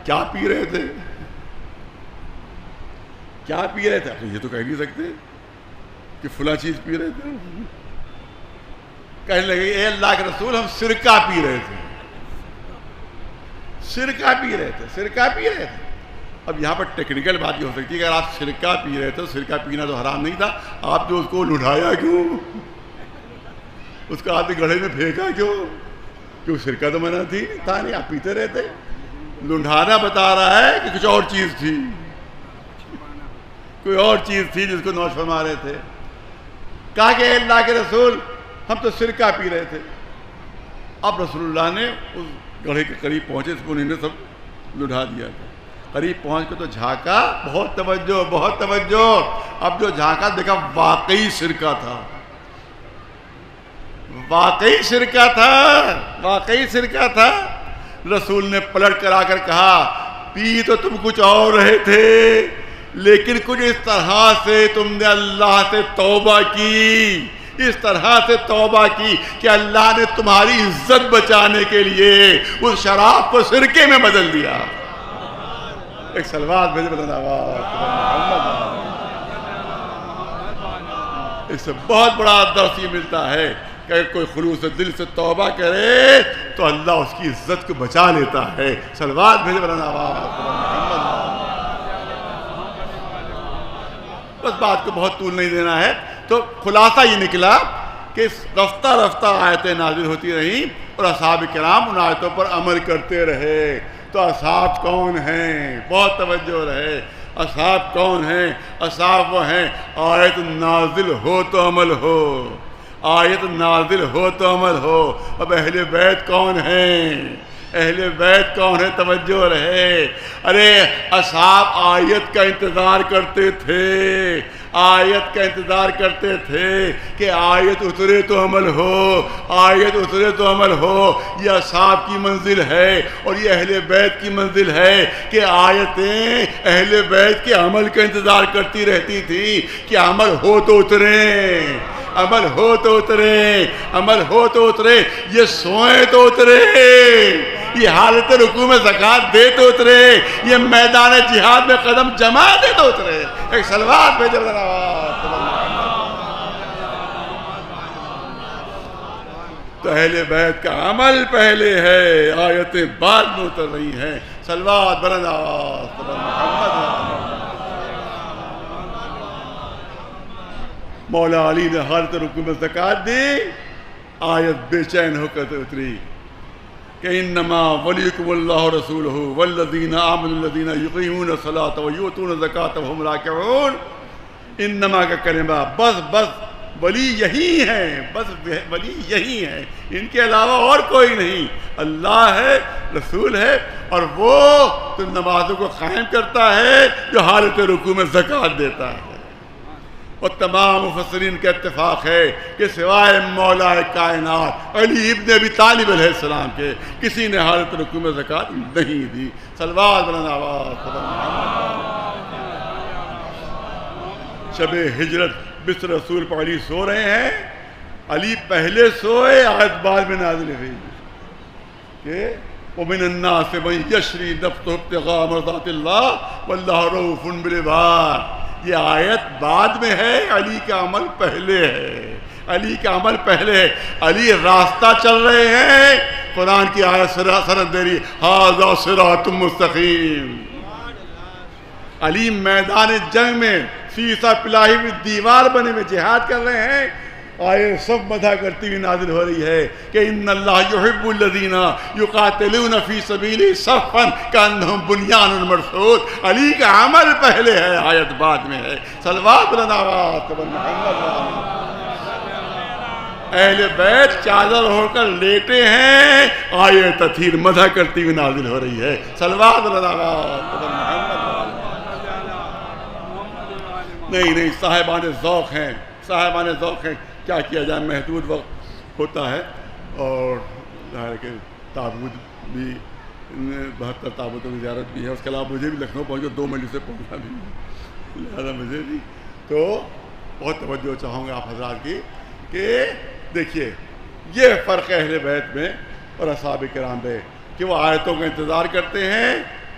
Speaker 1: کیا پی رہے تھے؟ تو یہ تو کہہ نہیں سکتے کہ فلاں چیز پی رہے تھے. کہنے لگے اے اللہ کے رسول ہم سرکہ پی رہے تھے. اب یہاں پر ٹیکنیکل بات یہ ہو سکتی ہے کہ اگر آپ سرکہ پی رہے تھے، سرکہ پینا تو حرام نہیں تھا، آپ نے اس کو لٹھایا کیوں؟ اس کو آپ نے گڑھے میں پھینکا کیوں سرکہ تو منع تھی تھا نہیں، آپ پیتے رہتے. لنڈھانا بتا رہا ہے کہ کچھ اور چیز تھی، کوئی اور چیز تھی جس کو نوش فرما رہے تھے. کہا کہ اے اللہ کے رسول ہم تو سرکہ پی رہے تھے. اب رسول اللہ نے اس گڑھے کے قریب پہنچے، اس کو انہوں نے سب لٹھا دیا تھا. قریب پہنچ کے تو جھانکا، بہت توجہ. اب جو جھانکا دیکھا واقعی سرکہ تھا. رسول نے پلٹ کر آ کر کہا پی تو تم کچھ اور رہے تھے، لیکن کچھ اس طرح سے تم نے اللہ سے توبہ کی، کہ اللہ نے تمہاری عزت بچانے کے لیے اس شراب کو سرکے میں بدل دیا. ایک صلوات بھیجے بلند آواز. اس سے بہت بڑا درس یہ ملتا ہے کہ اگر کوئی خلوص دل سے توبہ کرے تو اللہ اس کی عزت کو بچا لیتا ہے. صلوات بھیجے بلند آواز. بس بات کو بہت طول نہیں دینا ہے. تو خلاصہ یہ نکلا کہ رفتہ آیتیں نازل ہوتی رہیں اور اصحاب کرام ان آیتوں پر عمل کرتے رہے. تو اصحاب کون ہیں؟ بہت توجہ رہے. اصحاب کون ہیں؟ اصحاب وہ ہیں آیت نازل ہو تو عمل ہو. اب اہل بیت کون ہیں؟ توجہ رہے. ارے اصحاب آیت کا انتظار کرتے تھے کہ آیت اترے تو عمل ہو. یہ اصحاب کی منزل ہے اور یہ اہل بیت کی منزل ہے کہ آیتیں اہل بیت کے عمل کا انتظار کرتی رہتی تھی کہ عمل ہو تو اترے. یہ سوئیں تو اترے، یہ حالت رکوع میں زکوٰۃ دے تو اترے، یہ میدان جہاد میں قدم جما دے تو اترے. ایک صلوات بھیجو. تو اہل بیت کا عمل پہلے ہے، آیتیں بعد میں اتر رہی ہیں. صلوات بلند آواز. مولا علی نے حالت رکوع میں زکوٰۃ دی، آیت بے چین ہو کر اتری کہ انما ولیکم اللہ رسولہ والذین آمنوا الذین یقیمون الصلاۃ ویؤتون الزکاۃ وہم راکعون. انما کا کلمہ بس ولی یہی ہیں، ان کے علاوہ اور کوئی نہیں. اللہ ہے، رسول ہے، اور وہ تو نمازوں کو قائم کرتا ہے جو حالت رکوع میں زکوٰۃ دیتا ہے. اور تمام مفسرین کا اتفاق ہے کہ سوائے مولا کائنات علی ابن ابی طالب علیہ السلام کے کسی نے حالت رکوع میں زکوٰۃ نہیں دی. صلوات بلند آواز. شب ہجرت بستر رسول پر علی سو رہے ہیں. علی پہلے سوئے، آیت بعد میں نازل ہوئی کہ وَمِنَ النَّاسِ مَن يَشْرِي نَفْسَهُ ابْتِغَاءَ مَرْضَاتِ اللَّهِ وَاللَّهُ رَءُوفٌ بِالْعِبَادِ. یہ آیت بعد میں ہے، علی کا عمل پہلے ہے. علی راستہ چل رہے ہیں، قرآن کی آیت سند دے رہی ھذا صراط مستقیم. علی میدان جنگ میں سیسا پلاہی میں دیوار بنے میں جہاد کر رہے ہیں آئے سب مدح کرتی ہوئی نازل ہو رہی ہے کہ ان اللہ یحب الذین یقاتلون فی سبیلہ صفا کانہم بنیان مرصوص. علی کا عمل پہلے ہے، آیت بعد میں ہے. صلوات محمد. اہل بیت چادر اوڑھ کر لیٹے ہیں، آیت تطہیر مدح کرتی ہوئی نازل ہو رہی ہے. صلوات محمد. نہیں صاحبان ذوق ہیں، صاحبان ذوق ہیں. کیا کیا جائے، محدود وقت ہوتا ہے، اور ظاہر کہ تابوت بھی 72 تابوتوں کی زیارت بھی ہے. اس کے علاوہ مجھے بھی لکھنؤ پہنچو 2 میل سے پہنچنا بھی، لہٰذا مجھے بھی تو بہت توجہ چاہوں گا آپ حضرات کی کہ دیکھیے یہ فرق ہے اہل بیت میں اور اصحاب کرام میں کہ وہ آیتوں کا انتظار کرتے ہیں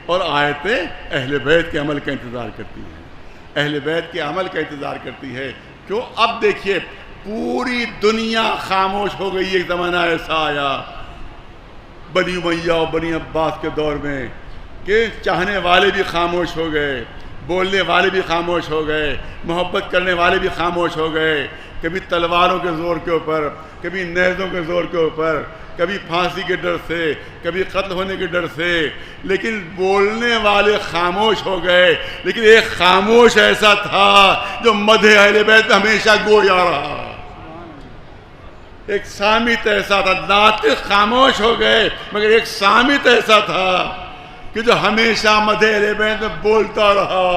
Speaker 1: اور آیتیں اہل بیت کے عمل کا انتظار کرتی ہیں. اہل بیت کے عمل کا انتظار کرتی ہے. کیوں؟ اب دیکھیے پوری دنیا خاموش ہو گئی. ایک زمانہ ایسا آیا بنی امیہ اور بنی عباس کے دور میں کہ چاہنے والے بھی خاموش ہو گئے، بولنے والے بھی خاموش ہو گئے، محبت کرنے والے بھی خاموش ہو گئے. کبھی تلواروں کے زور کے اوپر، کبھی نیزوں کے زور کے اوپر، کبھی پھانسی کے ڈر سے، کبھی قتل ہونے کے ڈر سے، لیکن بولنے والے خاموش ہو گئے. لیکن ایک خاموش ایسا تھا جو مدح اہل بیت ہمیشہ گویا رہا. ایک صامت ایسا تھا، ناطق خاموش ہو گئے مگر ایک صامت ایسا تھا کہ جو ہمیشہ مدح اہل بیت میں بولتا رہا.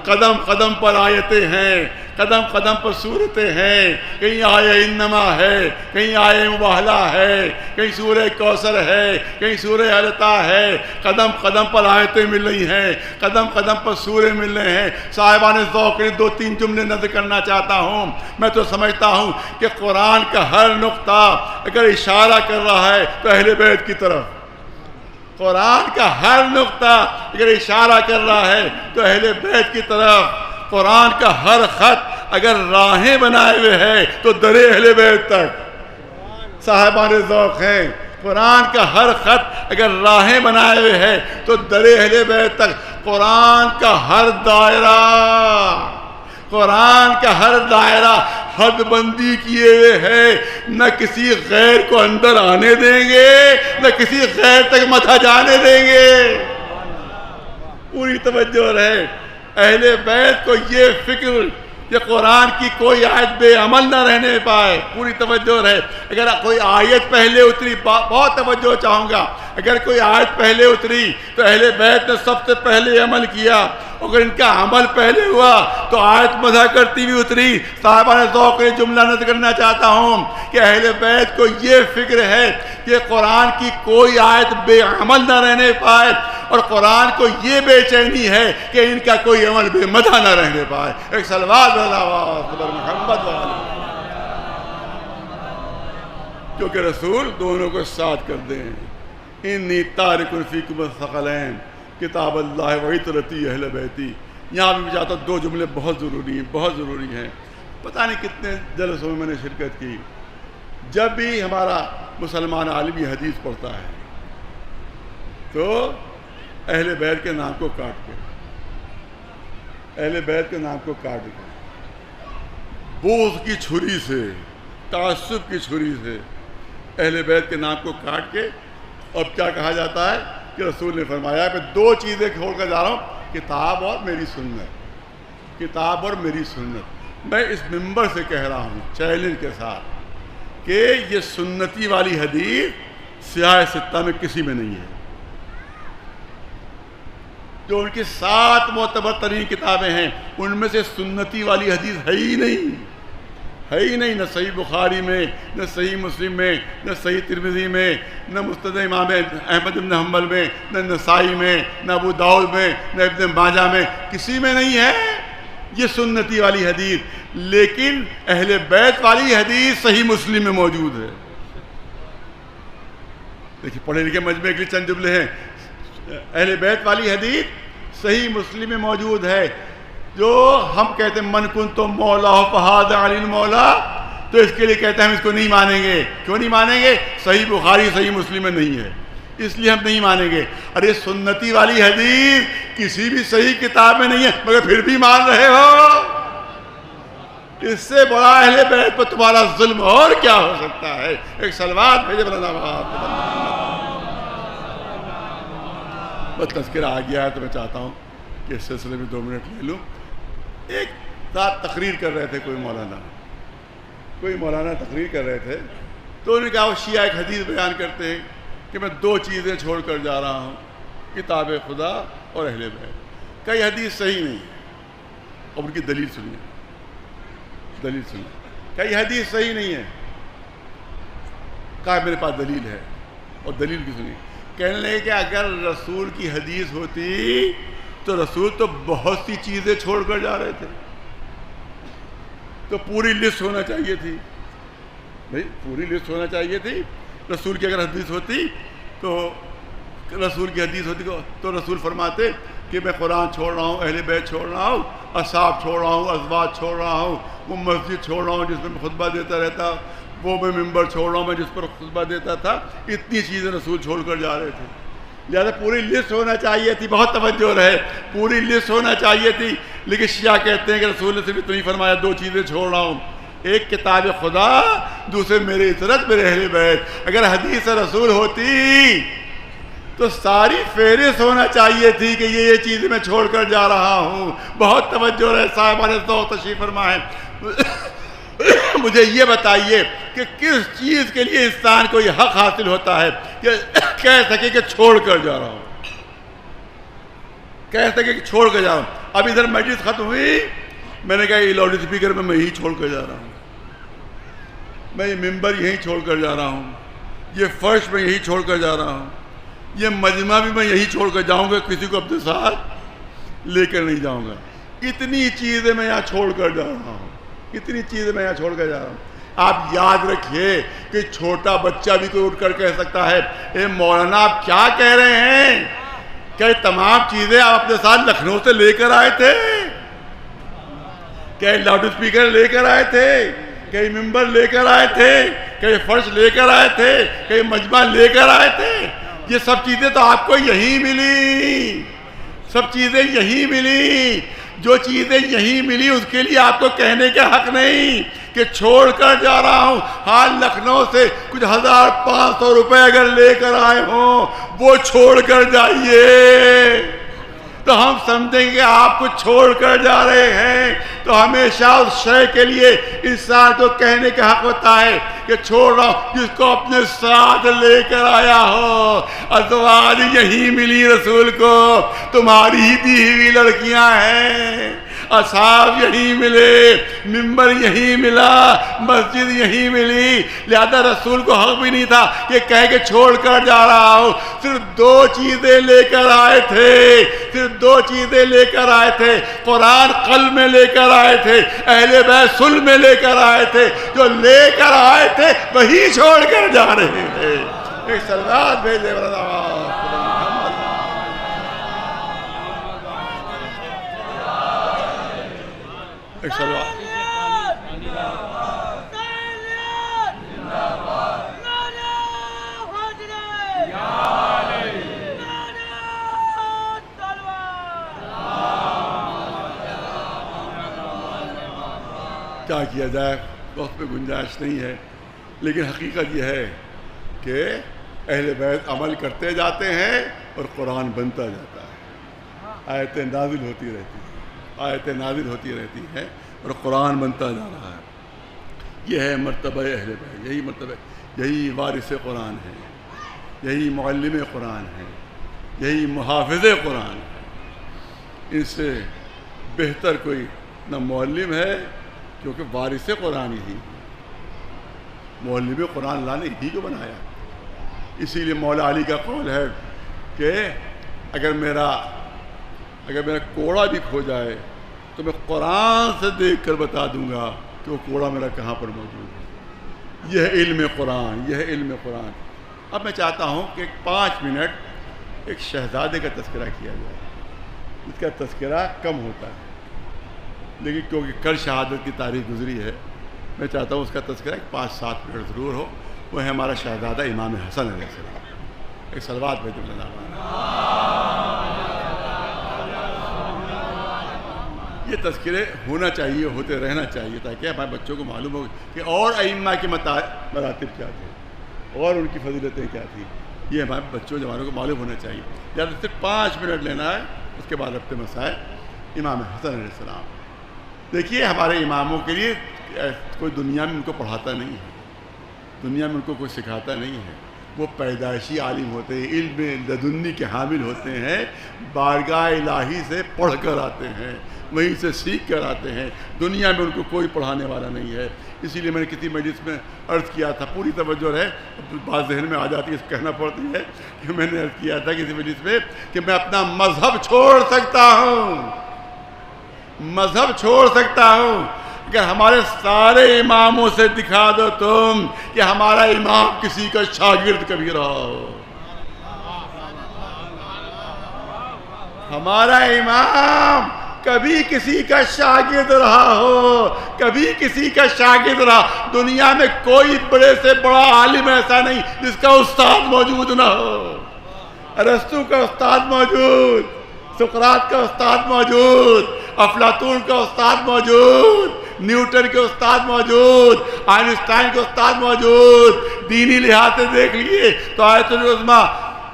Speaker 1: قدم قدم پر آیتیں ہیں، قدم قدم پر صورتیں ہیں. کہیں آیہ انما ہے، کہیں آیہ مباہلہ ہے، کہیں سورہ کوثر ہے، کہیں سورہ التا ہے. قدم قدم پر آیتیں مل رہی ہیں، قدم قدم پر سورے مل رہے ہیں. صاحبان ذوق کے 2-3 جملے نظر کرنا چاہتا ہوں. میں تو سمجھتا ہوں کہ قرآن کا ہر نقطہ اگر اشارہ کر رہا ہے تو اہل بیت کی طرف، قرآن کا ہر نقطہ اگر اشارہ کر رہا ہے تو اہل بیت کی طرف. قرآن کا ہر خط اگر راہیں بنائے ہوئے ہے تو در اہل بیت تک. صاحبان ذوق ہیں، قرآن کا ہر خط اگر راہیں بنائے ہوئے ہے تو در اہل بیت تک. قرآن کا ہر دائرہ، قرآن کا ہر دائرہ حد بندی کیے ہوئے ہے. نہ کسی غیر کو اندر آنے دیں گے، نہ کسی غیر تک متھا جانے دیں گے. پوری توجہ رہے. اہل بیت کو یہ فکر کہ قرآن کی کوئی آیت بے عمل نہ رہنے پائے. پوری توجہ رہے. اگر کوئی آیت پہلے اتری، بہت توجہ چاہوں گا، اگر کوئی آیت پہلے اتری تو اہل بیت نے سب سے پہلے عمل کیا. اگر ان کا عمل پہلے ہوا تو آیت مدح کرتی بھی اتری. صاحبان ذوق جملہ نقل کرنا چاہتا ہوں کہ اہل بیت کو یہ فکر ہے کہ قرآن کی کوئی آیت بے عمل نہ رہنے پائے، اور قرآن کو یہ بے چینی ہے کہ ان کا کوئی عمل بے مدح نہ رہنے پائے. ایک صلوات محمد والا، کیونکہ رسول دونوں کو ساتھ کر دیں. انی تارک فیکم الثقلین کتاب اللہ و عطرتی اہل بیتی. یہاں بھی میں چاہتا ہوں 2 جملے بہت ضروری ہیں، بہت ضروری ہیں. پتہ نہیں کتنے جلسوں میں نے شرکت کی. جب بھی ہمارا مسلمان عالم یہ حدیث پڑھتا ہے تو اہل بیت کے نام کو کاٹ کے، اہل بیت کے نام کو کاٹ کے بغض کی چھری سے، تعصب کی چھری سے اہل بیت کے نام کو کاٹ کے، اب کیا کہا جاتا ہے کہ رسول نے فرمایا کہ 2 چیزیں کھول کر جا رہا ہوں، کتاب اور میری سنت. کتاب اور میری سنت. میں اس منبر سے کہہ رہا ہوں چیلنج کے ساتھ کہ یہ سنتی والی حدیث سیاہ ستہ میں کسی میں نہیں ہے. جو ان کی 7 معتبر ترین کتابیں ہیں ان میں سے سنتی والی حدیث ہے ہی نہیں، ہے ہی نہیں. نہ صحیح بخاری میں، نہ صحیح مسلم میں، نہ صحیح ترمذی میں، نہ مسند امام احمد بن حنبل میں، نہ نسائی میں، نہ ابو داؤد میں، نہ ابن ماجہ میں، کسی میں نہیں ہے یہ سنتی والی حدیث. لیکن اہل بیت والی حدیث صحیح مسلم میں موجود ہے. دیکھیے پڑھے لکھے مجمع کے لیے چند جملے ہیں. اہل بیت والی حدیث صحیح مسلم میں موجود ہے. جو ہم کہتے ہیں من کنت مولا فہذا علی المولا، تو اس کے لیے کہتے ہیں ہم اس کو نہیں مانیں گے. کیوں نہیں مانیں گے؟ صحیح بخاری صحیح مسلم میں نہیں ہے، اس لیے ہم نہیں مانیں گے. ارے سنتی والی حدیث کسی بھی صحیح کتاب میں نہیں ہے مگر پھر بھی مان رہے ہو. اس سے بڑا اہل بیت پر تمہارا ظلم اور کیا ہو سکتا ہے؟ ایک صلوات بھیجے مولانا بس تذکرہ آ گیا ہے تو میں چاہتا ہوں کہ اس سلسلے میں 2 منٹ لے لوں. ایک رات تقریر کر رہے تھے کوئی مولانا تقریر کر رہے تھے تو انہوں نے کہا وہ شیعہ ایک حدیث بیان کرتے ہیں کہ میں 2 چیزیں چھوڑ کر جا رہا ہوں، کتاب خدا اور اہل بیت. کئی حدیث صحیح نہیں ہے، اور ان کی دلیل سنیے. کئی حدیث صحیح نہیں ہے. کہا میرے پاس دلیل ہے، اور دلیل کی سنیے. کہنے لگے کہ اگر رسول کی حدیث ہوتی تو رسول تو بہت سی چیزیں چھوڑ کر جا رہے تھے، تو پوری لسٹ ہونا چاہیے تھی. بھائی پوری لسٹ ہونا چاہیے تھی. رسول کی اگر حدیث ہوتی تو رسول فرماتے کہ میں قرآن چھوڑ رہا ہوں، اہل بیت چھوڑ رہا ہوں، اصحاب چھوڑ رہا ہوں، ازواج چھوڑ رہا ہوں، وہ مسجد چھوڑ رہا ہوں جس میں میں خطبہ دیتا رہتا، وہ میں ممبر چھوڑ رہا ہوں میں جس پر خطبہ دیتا تھا. اتنی چیزیں رسول چھوڑ کر جا رہے تھے. لہٰذا پوری لسٹ ہونا چاہیے تھی. بہت توجہ رہے، پوری لسٹ ہونا چاہیے تھی. لیکن شیعہ کہتے ہیں کہ رسول نے صرف اتنا ہی فرمایا 2 چیزیں چھوڑ رہا ہوں، ایک کتاب خدا، دوسرے میرے عطرت، میرے اہل بیت. اگر حدیث رسول ہوتی تو ساری فہرست ہونا چاہیے تھی کہ یہ چیزیں میں چھوڑ کر جا رہا ہوں. بہت توجہ رہے صاحبان ذوق تشریف فرمائیں. مجھے یہ بتائیے کہ کس چیز کے لیے انسان کو یہ حق حاصل ہوتا ہے کہ کہہ سکے کہ چھوڑ کر جا رہا ہوں، کہہ سکے کہ چھوڑ کر جا رہا ہوں. اب ادھر مجلس ختم ہوئی، میں نے کہا یہ لاؤڈ اسپیکر میں یہی چھوڑ کر جا رہا ہوں، میں یہ ممبر یہی چھوڑ کر جا رہا ہوں، یہ فرش میں یہی چھوڑ کر جا رہا ہوں، یہ مجمع بھی میں یہی چھوڑ کر جاؤں گا، کسی کو اپنے ساتھ لے کر نہیں جاؤں گا. اتنی چیزیں میں یہاں چھوڑ کر جا رہا ہوں، اتنی چیزیں میں یہاں چھوڑ کر جا رہا ہوں. آپ یاد رکھیے کہ چھوٹا بچہ بھی کوئی اٹھ کر کہہ سکتا ہے اے مولانا آپ کیا کہہ رہے ہیں؟ کہ تمام چیزیں آپ اپنے ساتھ لکھنؤ سے لے کر آئے تھے؟ کہ لاؤڈ اسپیکر لے کر آئے تھے؟ کہ ممبر لے کر آئے تھے؟ کہ فرش لے کر آئے تھے؟ کہ مجمع لے کر آئے تھے؟ یہ سب چیزیں تو آپ کو یہی ملی، سب چیزیں یہی ملی. جو چیزیں یہی ملی اس کے لیے آپ کو کہنے کا حق نہیں کہ چھوڑ کر جا رہا ہوں. ہاں لکھنؤ سے کچھ 1500 روپے اگر لے کر آئے ہوں وہ چھوڑ کر جائیے تو ہم سمجھیں گے آپ کو چھوڑ کر جا رہے ہیں. تو ہمیشہ اس شے کے لیے انسان کو کہنے کا حق ہوتا ہے کہ چھوڑ رہا ہوں جس کو اپنے ساتھ لے کر آیا ہو. ازواج یہی ملی رسول کو، تمہاری ہی دی ہوئی لڑکیاں ہیں. اصحاب یہی ملے، ممبر یہی ملا، مسجد یہی ملی. لہذا رسول کو حق بھی نہیں تھا کہ کہہ کے چھوڑ کر جا رہا ہوں. صرف 2 چیزیں لے کر آئے تھے، صرف 2 چیزیں لے کر آئے تھے. قرآن قلب میں لے کر آئے تھے، اہل بیت صلب میں لے کر آئے تھے. جو لے کر آئے تھے وہی چھوڑ کر جا رہے تھے. ایک صلوات بھیجے ایک صلوات. کیا کیا جائے، وقت پہ گنجائش نہیں ہے. لیکن حقیقت یہ ہے کہ اہل بیت عمل کرتے جاتے ہیں اور قرآن بنتا جاتا ہے. آیتیں نازل ہوتی رہتی ہیں، آیتیں نازل ہوتی رہتی ہیں اور قرآن بنتا جا رہا ہے. یہ ہے مرتبہ اہل بیت، یہی مرتبہ، یہی وارث قرآن ہے، یہی معلم قرآن ہے، یہی محافظ قرآن ہے. ان سے بہتر کوئی نہ معلم ہے، کیونکہ وارث قرآن ہی، معلم قرآن اللہ نے ہی کو بنایا. اسی لیے مولا علی کا قول ہے کہ اگر میرا کوڑا بھی کھو جائے تو میں قرآن سے دیکھ کر بتا دوں گا کہ وہ کوڑا میرا کہاں پر موجود ہے. یہ ہے علم قرآن، یہ ہے علم قرآن. اب میں چاہتا ہوں کہ 5 منٹ ایک شہزادے کا تذکرہ کیا جائے. اس کا تذکرہ کم ہوتا ہے لیکن کیونکہ کل شہادت کی تاریخ گزری ہے، میں چاہتا ہوں اس کا تذکرہ 5-7 منٹ ضرور ہو. وہ ہے ہمارا شہزادہ امام حسن علیہ السلام. ایک صلوات بھیجو جناب. یہ تذکرے ہونا چاہیے، ہوتے رہنا چاہیے، تاکہ ہمارے بچوں کو معلوم ہو کہ اور ائمہ کے مراتب کیا تھے اور ان کی فضیلتیں کیا تھیں. یہ ہمارے بچوں جوانوں کو معلوم ہونا چاہیے. یا تو صرف 5 منٹ لینا ہے، اس کے بعد اپنے مسائل. امام حسن علیہ السلام دیکھیے، ہمارے اماموں کے لیے کوئی دنیا میں ان کو پڑھاتا نہیں ہے، دنیا میں ان کو کوئی سکھاتا نہیں ہے. وہ پیدائشی عالم ہوتے ہیں، علم لدنی کے حامل ہوتے ہیں، بارگاہ الہی سے پڑھ کر آتے ہیں، وہیں سے سیکھ کر آتے ہیں. دنیا میں ان کو کوئی پڑھانے والا نہیں ہے. اسی لیے میں نے کسی مجلس میں عرض کیا تھا، پوری توجہ ہے، بات ذہن میں آ جاتی ہے، اس کہنا پڑتی ہے کہ میں نے عرض کیا تھا کسی مجلس میں کہ میں اپنا مذہب چھوڑ سکتا ہوں، مذہب چھوڑ سکتا ہوں، اگر ہمارے سارے اماموں سے دکھا دو تم کہ ہمارا امام کسی کا شاگرد کبھی رہا ہو. ہمارا امام کبھی کسی کا شاگرد رہا ہو، کبھی کسی کا شاگرد رہا. دنیا میں کوئی بڑے سے بڑا عالم ایسا نہیں جس کا استاد موجود نہ ہو. ارسطو کا استاد موجود، سقراط کا استاد موجود، افلاطون کا استاد موجود، نیوٹن کے استاد موجود، آئنسٹائن کے استاد موجود. دینی لحاظ سے دیکھ لیے تو آیت العظمیٰ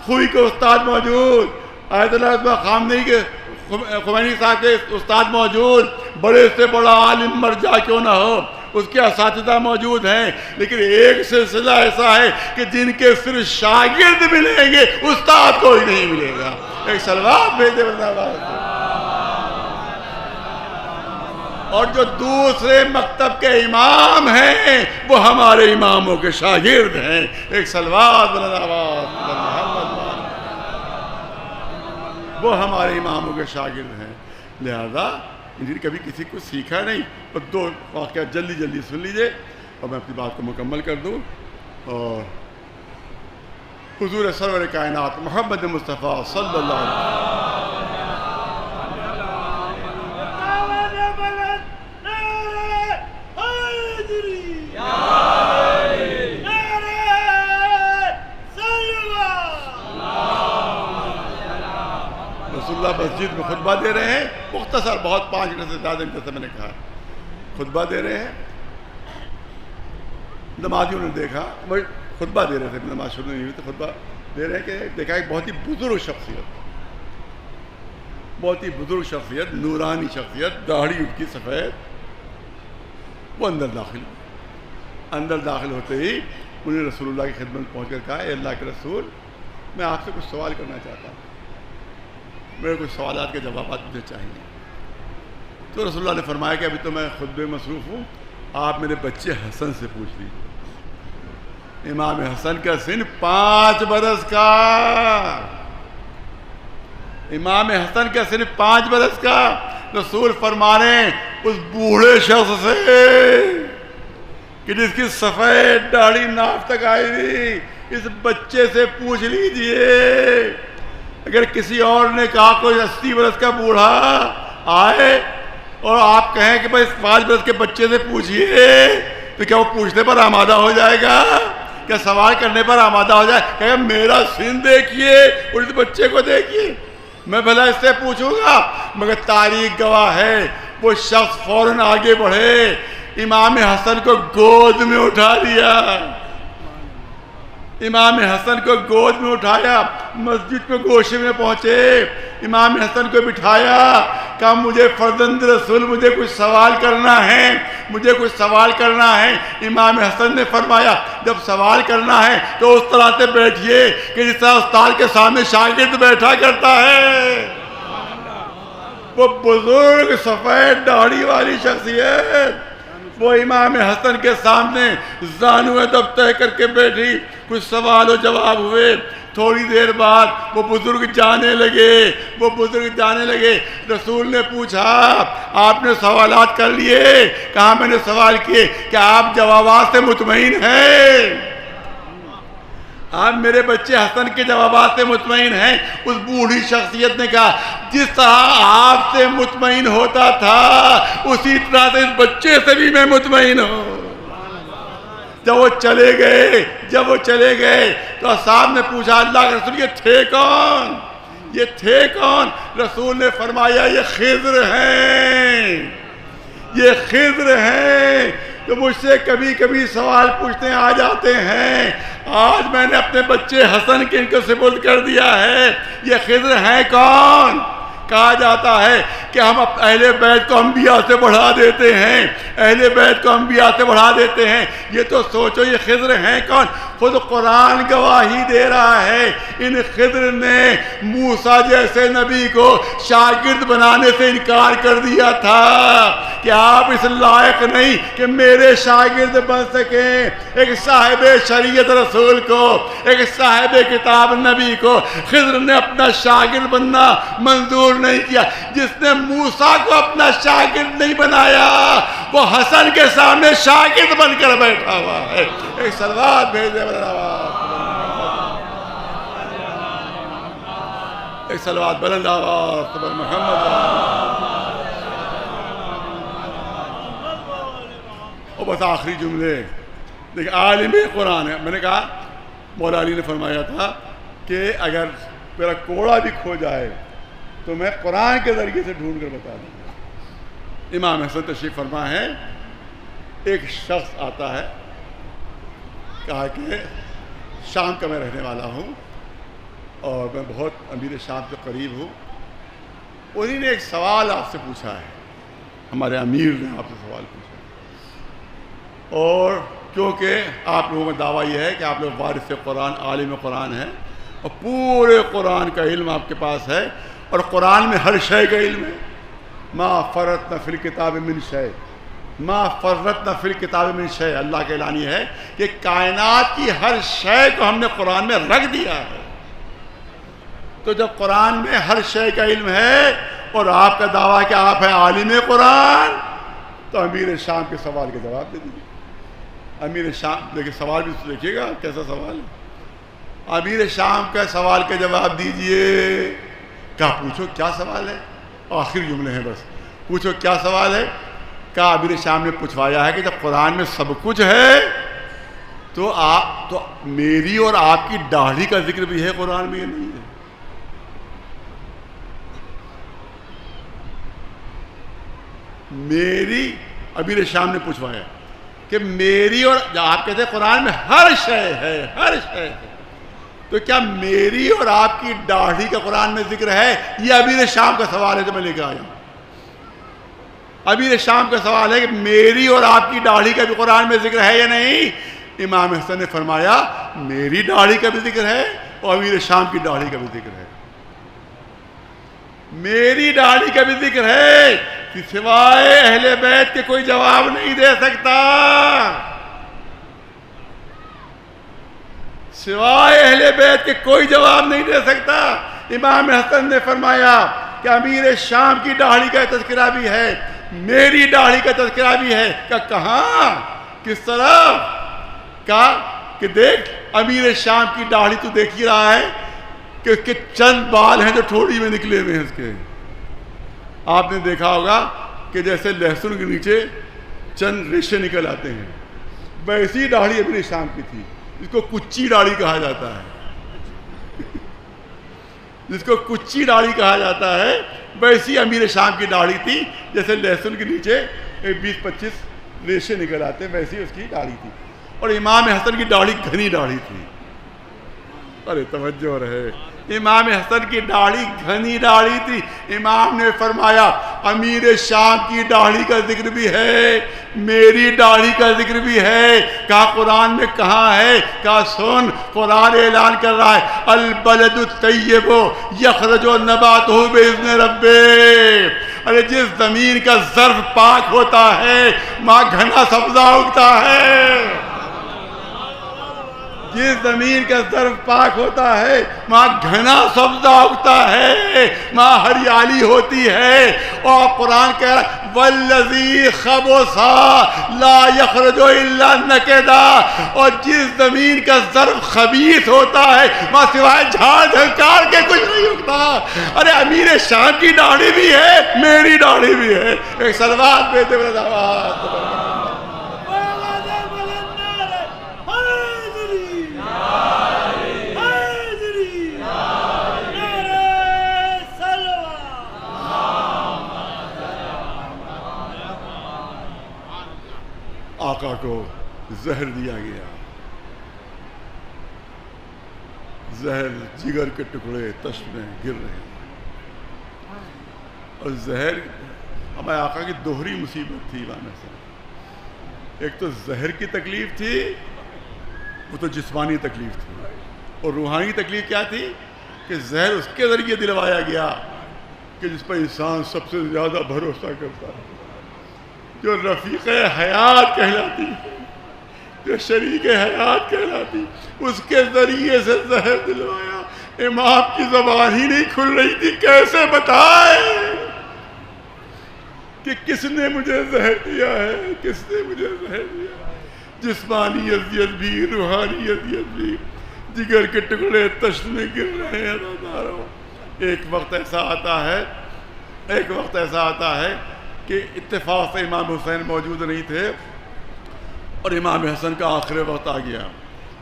Speaker 1: خوئی کے استاد موجود، آیت العظمیٰ خمینی صاحب کے استاد موجود. بڑے سے بڑا عالم مرجع کیوں نہ ہو، اس کے اساتذہ موجود ہیں. لیکن ایک سلسلہ ایسا ہے کہ جن کے صرف شاگرد ملیں گے، استاد کوئی نہیں ملے گا. ایک سلوات بھیجے اور جو دوسرے مکتب کے امام ہیں وہ ہمارے اماموں کے شاگرد ہیں. ایک سلوات وہ ہمارے اماموں کے شاگرد ہیں. لہذا انہیں کبھی کسی کو سیکھا نہیں. اور 2 واقعات جلدی جلدی سن لیجئے اور میں اپنی بات کو مکمل کر دوں. اور حضور سرور کائنات محمد مصطفیٰ صلی اللہ علیہ وسلم مسجد میں خطبہ دے رہے ہیں. مختصر بہت 5 منٹ سے زیادہ جیسے میں نے کہا خطبہ دے رہے ہیں. نمازیوں نے دیکھا، وہ خطبہ دے رہے تھے، نماز شروع نہیں ہوئی تو خطبہ دے رہے ہیں کہ دیکھا ایک بہت ہی بزرگ شخصیت، بہت ہی بزرگ شخصیت، نورانی شخصیت، داڑھی ان کی سفید. وہ اندر داخل ہوتے ہی انہیں رسول اللہ کی خدمت پہنچ کر کہا، اے اللہ کے رسول، میں آپ سے کچھ سوال کرنا چاہتا ہوں، میرے کچھ سوالات کے جوابات مجھے چاہیے. تو رسول اللہ نے فرمایا کہ ابھی تو میں خطبے مصروف ہوں، آپ میرے بچے حسن سے پوچھ لیجیے. امام حسن کا سن 5 برس کا، امام حسن کا سن 5 برس کا. رسول فرما رہے ہیں اس بوڑھے شخص سے کہ جس کی سفید داڑھی ناف تک آئی ہوئی، اس بچے سے پوچھ لیجئے. اگر کسی اور نے کہا کوئی 80 برس کا بوڑھا آئے اور آپ کہیں کہ بھائی 5 برس کے بچے سے پوچھئے، تو کیا وہ پوچھنے پر آمادہ ہو جائے گا؟ کیا سوال کرنے پر آمادہ ہو جائے؟ کہ میرا سن دیکھیے اور اس بچے کو دیکھیے، میں بھلا اس سے پوچھوں گا؟ مگر تاریخ گواہ ہے وہ شخص فوراً آگے بڑھے، امام حسن کو گود میں اٹھا لیا، امام حسن کو گود میں اٹھایا، مسجد میں گوشے میں پہنچے، امام حسن کو بٹھایا، کہا مجھے فرزند رسول مجھے کچھ سوال کرنا ہے، مجھے کچھ سوال کرنا ہے. امام حسن نے فرمایا جب سوال کرنا ہے تو اس طرح سے بیٹھیے کہ جس طرح استاد کے سامنے شاگرد بیٹھا کرتا ہے. وہ بزرگ سفید داڑھی والی شخصیت وہ امام حسن کے سامنے زانو ادب طے کر کے بیٹھی. کچھ سوال و جواب ہوئے. تھوڑی دیر بعد وہ بزرگ جانے لگے. رسول نے پوچھا آپ نے سوالات کر لیے؟ کہا میں نے سوال کیے. کیا آپ جوابات سے مطمئن ہیں؟ آپ میرے بچے حسن کے جوابات سے مطمئن ہیں؟ اس بوڑھی شخصیت نے کہا جس طرح آپ سے مطمئن ہوتا تھا اسی طرح سے اس بچے سے بھی میں مطمئن ہوں. جب وہ چلے گئے تو اصحاب نے پوچھا اللہ کے رسول یہ تھے کون؟ یہ تھے کون؟ رسول نے فرمایا یہ خضر ہیں، یہ خضر ہیں جو مجھ سے کبھی کبھی سوال پوچھتے آ جاتے ہیں۔ آج میں نے اپنے بچے حسن کے ان کو سپرد کر دیا ہے۔ یہ خضر ہیں کون؟ کہا جاتا ہے کہ ہم اہل بیت کو انبیاء سے بڑھا دیتے ہیں، اہل بیت کو انبیاء سے بڑھا دیتے ہیں۔ یہ تو سوچو یہ خضر ہیں کون؟ خود قرآن گواہی دے رہا ہے ان خضر نے موسیٰ جیسے نبی کو شاگرد بنانے سے انکار کر دیا تھا کہ آپ اس لائق نہیں کہ میرے شاگرد بن سکیں۔ ایک صاحب شریعت رسول کو، ایک صاحب کتاب نبی کو خضر نے اپنا شاگرد بننا منظور نہیں کیا۔ جس نے موسیٰ کو اپنا شاگرد نہیں بنایا وہ حسن کے سامنے شاگرد بن کر بیٹھا ہوا ہے۔ ایک صلوات بھیج دے بلند آواز، ایک صلوات بلند آواز پر محمد۔ اور بس آخری جملے دیکھ، عالم قرآن ہے۔ میں نے کہا مولا علی نے فرمایا تھا کہ اگر میرا کوڑا بھی کھو جائے تو میں قرآن کے ذریعے سے ڈھونڈ کر بتا دوں گا۔ امام حسن تشریف فرما ہے، ایک شخص آتا ہے، کہا کہ شام کا میں رہنے والا ہوں اور میں بہت امیر شام کے قریب ہوں۔ انہوں نے ایک سوال آپ سے پوچھا ہے، ہمارے امیر نے آپ سے سوال پوچھا ہے، اور کیونکہ آپ لوگوں کا دعویٰ یہ ہے کہ آپ لوگ وارث قرآن، عالم قرآن ہیں اور پورے قرآن کا علم آپ کے پاس ہے، اور قرآن میں ہر شے کا علم ہے۔ ما فرطنا فی الکتاب من شیء، ما فرطنا فی الکتاب من شیء، اللہ کا اعلان یہ ہے کہ کائنات کی ہر شے کو ہم نے قرآن میں رکھ دیا ہے۔ تو جب قرآن میں ہر شے کا علم ہے اور آپ کا دعویٰ کہ آپ ہیں عالم قرآن، تو امیر شام کے سوال کا جواب دے دیجیے۔ امیر شام، دیکھیں سوال بھی دیکھیے گا کیسا سوال ہے۔ امیر شام کا سوال کا جواب دیجیے۔ کیا پوچھو کیا سوال ہے؟ آخری جملے ہیں بس، پوچھو کیا سوال ہے؟ کہا امیر شام نے پوچھوایا ہے کہ جب قرآن میں سب کچھ ہے تو میری اور آپ کی داڑھی کا ذکر بھی ہے قرآن میں، یہ نہیں ہے؟ میری، امیر شام نے پوچھوایا کہ میری، اور آپ کہتے ہیں قرآن میں ہر شے ہے، ہر شے ہے، تو کیا میری اور آپ کی داڑھی کا قرآن میں ذکر ہے؟ یہ امیر شام کا سوال ہے جو میں لے کے آیا ہوں۔ امیر شام کا سوال ہے کہ میری اور آپ کی داڑھی کا بھی قرآن میں ذکر ہے یا نہیں؟ امام حسن نے فرمایا میری داڑھی کا بھی ذکر ہے اور امیر شام کی داڑھی کا بھی ذکر ہے۔ میری داڑھی کا بھی ذکر ہے کہ سوائے اہل بیت کے کوئی جواب نہیں دے سکتا، سوائے اہل بیت کے کوئی جواب نہیں دے سکتا۔ امام حسن نے فرمایا کہ امیر شام کی داڑھی کا تذکرہ بھی ہے، میری داڑھی کا تذکرہ بھی ہے۔ کہاں، کس طرح؟ کہا کہ دیکھ امیر شام کی داڑھی تو دیکھ ہی رہا ہے کہ اس کے چند بال ہیں جو ٹھوڑی میں نکلے ہوئے ہیں اس کے۔ آپ نے دیکھا ہوگا کہ جیسے لہسن کے نیچے چند ریشے نکل آتے ہیں، ویسی داڑھی امیر شام کی تھی، جس کو کچی داڑھی کہا جاتا ہے، جس کو کچی داڑھی کہا جاتا ہے، ویسی امیر شام کی داڑھی تھی، جیسے لہسن کے نیچے 20-25 ریشے نکل آتے ہیں، ویسی اس کی داڑھی تھی۔ اور امام حسن کی داڑھی گھنی داڑھی تھی۔ ارے توجہ رہے، امام حسن کی داڑھی گھنی داڑھی تھی۔ امام نے فرمایا امیر شام کی داڑھی کا ذکر بھی ہے، میری داڑھی کا ذکر بھی ہے۔ کہا قرآن میں کہاں ہے؟ کہا سن، قرآن اعلان کر رہا ہے البلد الطیب یخرج نباتہ باذن ربہ۔ ارے جس زمین کا ظرف پاک ہوتا ہے وہاں گھنا سبزہ اگتا ہے، جس زمین کا ظرف پاک ہوتا ہے وہاں گھنا سبزہ اگتا ہے، وہاں ہریالی ہوتی ہے۔ اور قرآن کہہ رہا ہے والذی خبثا لا یخرج الا نکدا، اور جس زمین کا ظرف خبیث ہوتا ہے وہاں سوائے جھاڑ جھنکار کے کچھ نہیں اگتا۔ ارے امیر شام کی داڑھی بھی ہے، میری داڑھی بھی ہے۔ ایک صلوات پہ دے آقا کو زہر دیا گیا، زہر جگر کے ٹکڑے تشت میں گر رہے ہیں، اور زہر ہمارے آقا کی دوہری مصیبت تھی امام حسن۔ ایک تو زہر کی تکلیف تھی، وہ تو جسمانی تکلیف تھی، اور روحانی تکلیف کیا تھی کہ زہر اس کے ذریعے دلوایا گیا کہ جس پر انسان سب سے زیادہ بھروسہ کرتا ہے، جو رفیق حیات کہلاتی، جو شریک حیات کہلاتی، اس کے ذریعے سے زہر دلوایا۔ امام کی زبان ہی نہیں کھل رہی تھی، کیسے بتائے کہ کس نے مجھے زہر دیا ہے، کس نے مجھے زہر دیا ہے۔ جسمانی اذیت بھی، روحانی اذیت بھی، جگر کے ٹکڑے تشت میں گر رہے ہیں۔ ایک وقت ایسا آتا ہے کہ اتفاق سے امام حسین موجود نہیں تھے، اور امام حسن کا آخر وقت آ گیا۔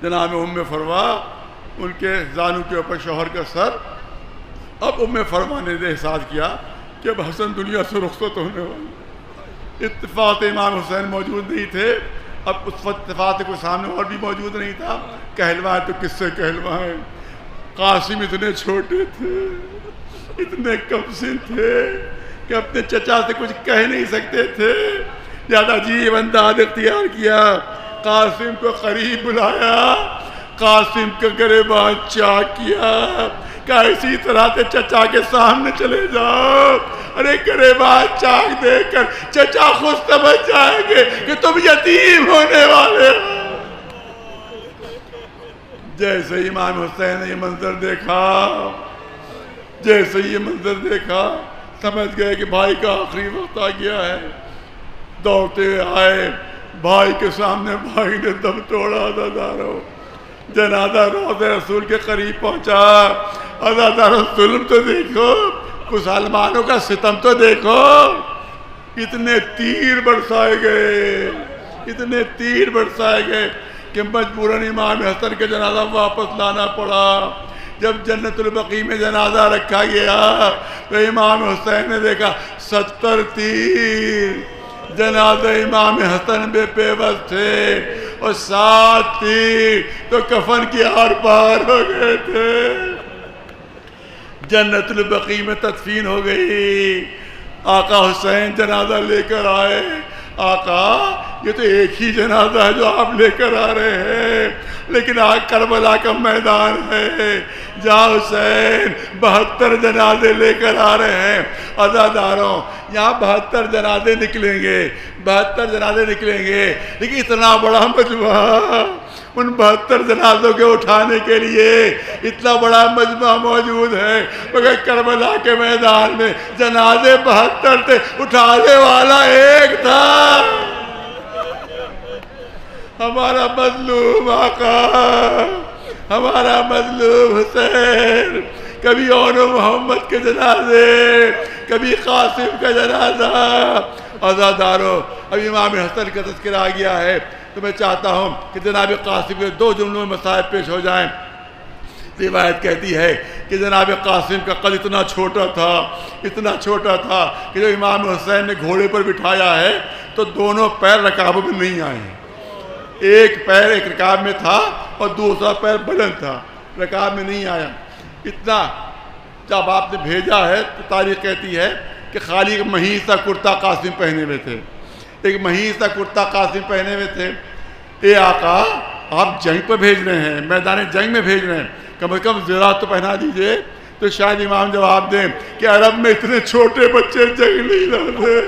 Speaker 1: جناب ام فروا، ان کے زانو کے اوپر شوہر کا سر، اب ام فروا نے احساس کیا کہ اب حسن دنیا سے رخصت ہونے والا۔ اتفاق امام حسین موجود نہیں تھے، اب اس وقت اتفاق کوئی سامنے اور بھی موجود نہیں تھا۔ کہلوائیں تو کس سے کہلوائیں، قاسم اتنے چھوٹے تھے، اتنے کم سن تھے کہ اپنے چچا سے کچھ کہہ نہیں سکتے تھے، زیادہ عجیب انداز اختیار کیا، قاسم کو قریب بلایا، قاسم کا گریباں چاک کیا کہ اسی طرح سے چچا کے سامنے چلے جاؤ۔ ارے گریباں چاک دے کر چچا خود سمجھ جائیں گے کہ تم یتیم ہونے والے ہو۔ جیسے امام حسین نے یہ منظر دیکھا، سمجھ گئے کہ بھائی کا آخری وقت آ گیا ہے۔ دوڑتے آئے بھائی کے سامنے، بھائی نے دم توڑا۔ عزادارو، جنازہ روضہ رسول کے قریب پہنچا۔ عزادارو ظلم تو دیکھو، مسلمانوں کا ستم تو دیکھو، اتنے تیر برسائے گئے کہ مجبوراً امام حسن کے جنازہ واپس لانا پڑا۔ جب جنت البقیع میں جنازہ رکھا گیا تو امام حسین نے دیکھا 70 تیر جنازہ امام حسن بے پیوست تھے، اور 7 تیر تو کفن کی آر پار ہو گئے تھے۔ جنت البقیع میں تدفین ہو گئی۔ آقا حسین جنازہ لے کر آئے۔ آقا یہ تو ایک ہی جنازہ ہے جو آپ لے کر آ رہے ہیں، لیکن آج کربلا کا میدان ہے جہاں حسین 72 جنازے لے کر آ رہے ہیں۔ عزاداروں، یہاں 72 جنازے نکلیں گے، لیکن اتنا بڑا مجمع، ان 72 جنازوں کے اٹھانے کے لیے اتنا بڑا مجمع موجود ہے، مگر کربلا کے میدان میں جنازے 72 تھے، اٹھانے والا ایک تھا، ہمارا مظلوم آقا، ہمارا مظلوم حسین۔ کبھی اون محمد کے جنازے، کبھی قاسم کا جنازہ۔ عزادارو، اب امام حسن کا تذکرہ آ گیا ہے تو میں چاہتا ہوں کہ جناب قاسم کے 2 جملوں میں مسائل پیش ہو جائیں۔ روایت کہتی ہے کہ جناب قاسم کا قد اتنا چھوٹا تھا کہ جب امام حسین نے گھوڑے پر بٹھایا ہے تو دونوں پیر رکابوں میں نہیں آئے ہیں۔ ایک پیر ایک رکاب میں تھا اور دوسرا پیر بلند تھا، رکاب میں نہیں آیا۔ اتنا جب آپ نے بھیجا ہے تو تاریخ کہتی ہے کہ خالی ایک مہین سا کرتا قاسم پہنے ہوئے تھے، اے آقا آپ جنگ پہ بھیج رہے ہیں، میدان جنگ میں بھیج رہے ہیں، کم از کم زرہ تو پہنا دیجئے۔ تو شاید امام جواب دیں کہ عرب میں اتنے چھوٹے بچے جنگ نہیں لڑتے،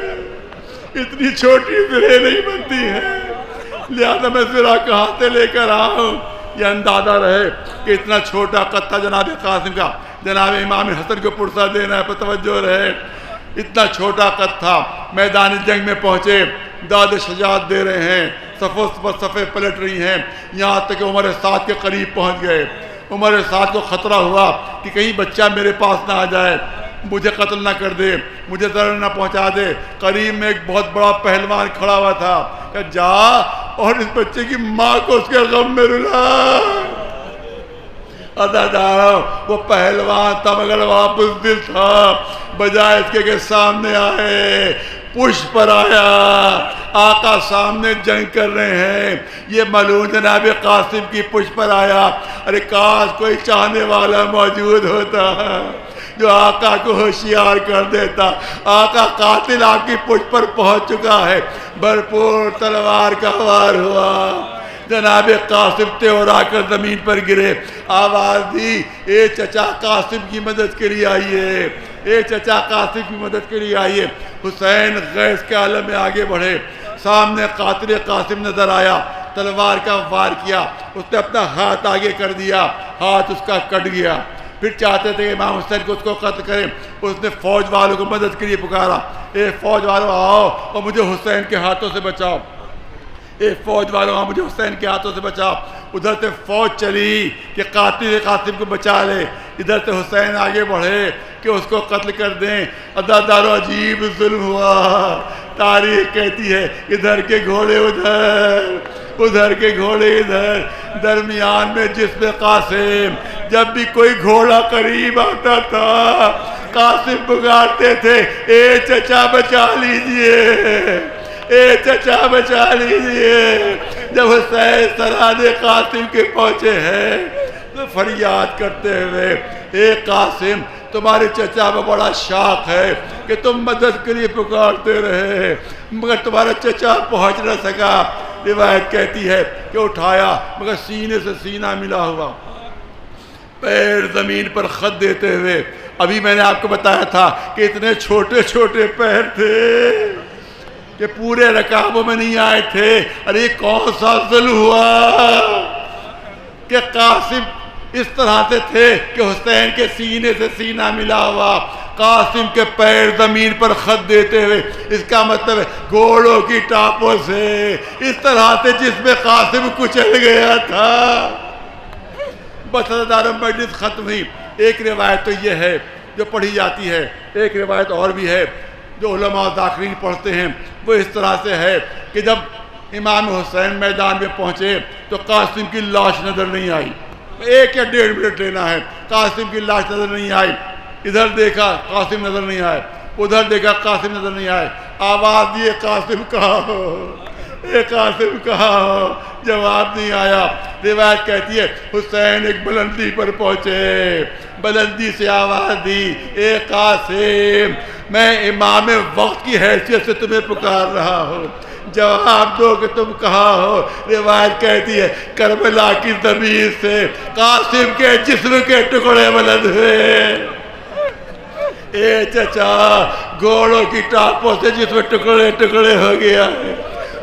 Speaker 1: اتنی چھوٹی زرہیں نہیں بنتی ہیں، لہذا میں زرہ کہاں سے لے کر آؤں۔ یہ اندازہ رہے کہ اتنا چھوٹا قد تھا جناب قاسم کا، جناب امام حسن کو پرسہ دینا ہے، پر توجہ رہے، اتنا چھوٹا قد تھا۔ میدان جنگ میں پہنچے، داد شجاعت دے رہے ہیں، صفوں پر صفیں پلٹ رہی ہیں، یہاں تک کہ عمر سعد کے قریب پہنچ گئے۔ عمر سعد کو خطرہ ہوا کہ کہیں بچہ میرے پاس نہ آ جائے، مجھے قتل نہ کر دے، مجھے ضرر نہ پہنچا دے۔ قریب میں ایک بہت بڑا پہلوان کھڑا ہوا تھا کہ جا اور اس بچے کی ماں کو اس کے غم میں رلا۔ عزاداروں وہ پہلوان تھا مگر واپس دل تھا، بجائے اس کے سامنے آئے پشت پر آیا، آقا سامنے جنگ کر رہے ہیں، یہ ملعون جناب قاسم کی پشت پر آیا۔ ارے کاش کوئی چاہنے والا موجود ہوتا جو آقا کو ہوشیار کر دیتا۔ آقا قاتل آپ کی پشت پر پہنچ چکا ہے، بھرپور تلوار کا وار ہوا، جناب قاسم تیورا کر زمین پر گرے۔ آواز دی، اے چچا قاسم کی مدد کے لیے آئیے، اے چچا قاسم کی مدد کے لیے آئیے۔ حسین غیظ کے عالم میں آگے بڑھے، سامنے قاتل قاسم نظر آیا، تلوار کا وار کیا، اس نے اپنا ہاتھ آگے کر دیا، ہاتھ اس کا کٹ گیا۔ پھر چاہتے تھے کہ امام حسین کو اس کو قتل کریں، اس نے فوج والوں کو مدد کے لیے پکارا، اے فوج والوں آؤ اور مجھے حسین کے ہاتھوں سے بچاؤ، اے فوج والوں آؤ مجھے حسین کے ہاتھوں سے بچاؤ۔ ادھر سے فوج چلی کہ قاتل قاسم کو بچا لے، ادھر سے حسین آگے بڑھے کہ اس کو قتل کر دیں۔ عزاداروں عجیب ظلم ہوا، تاریخ کہتی ہے ادھر کے گھوڑے ادھر، ادھر کے گھوڑے ادھر، درمیان میں جسم قاسم۔ جب بھی کوئی گھوڑا قریب آتا تھا قاسم پکارتے تھے، اے چچا بچا لیجئے، اے چچا بچا لیجئے۔ جب حسین سرحد قاسم کے پہنچے ہیں تو فریاد کرتے ہوئے، اے قاسم تمہارے چچا میں بڑا شاق ہے کہ تم مدد کے لیے پکارتے رہے مگر تمہارا چچا پہنچ نہ سکا۔ روایت کہتی ہے کہ اٹھایا مگر سینے سے سینہ ملا ہوا، پیر زمین پر خط دیتے ہوئے۔ ابھی میں نے آپ کو بتایا تھا کہ اتنے چھوٹے چھوٹے پیر تھے کہ پورے رکابوں میں نہیں آئے تھے۔ ارے یہ کون سا ظلم ہوا کہ قاسم اس طرح سے تھے کہ حسین کے سینے سے سینہ ملا ہوا، قاسم کے پیر زمین پر خط دیتے ہوئے۔ اس کا مطلب ہے گھوڑوں کی ٹاپوں سے اس طرح سے جس میں قاسم کچل گیا تھا۔ بس عزاداروں مجلس ختم ہوئی۔ ایک روایت تو یہ ہے جو پڑھی جاتی ہے، ایک روایت اور بھی ہے جو علماء ذاکرین پڑھتے ہیں، وہ اس طرح سے ہے کہ جب امام حسین میدان میں پہنچے تو قاسم کی لاش نظر نہیں آئی۔ 1 یا 1.5 منٹ لینا ہے، قاسم کی لاش نظر نہیں آئی۔ ادھر دیکھا قاسم نظر نہیں آئے، ادھر دیکھا قاسم نظر نہیں آئے۔ آواز دیے قاسم کہاں ہو، اے قاسم کہاں ہو، جواب نہیں آیا۔ روایت کہتی ہے حسین ایک بلندی پر پہنچے، بلندی سے آواز دی، اے قاسم میں امام وقت کی حیثیت سے تمہیں پکار رہا ہوں، جواب دو کہ تم کہاں ہو۔ روایت کہتی ہے کربلا کی زمین سے قاسم کے جسم کے ٹکڑے بلند ہوئے۔ اے چچا گھوڑوں کی ٹاپوں سے جس میں ٹکڑے ٹکڑے ہو گیا ہے۔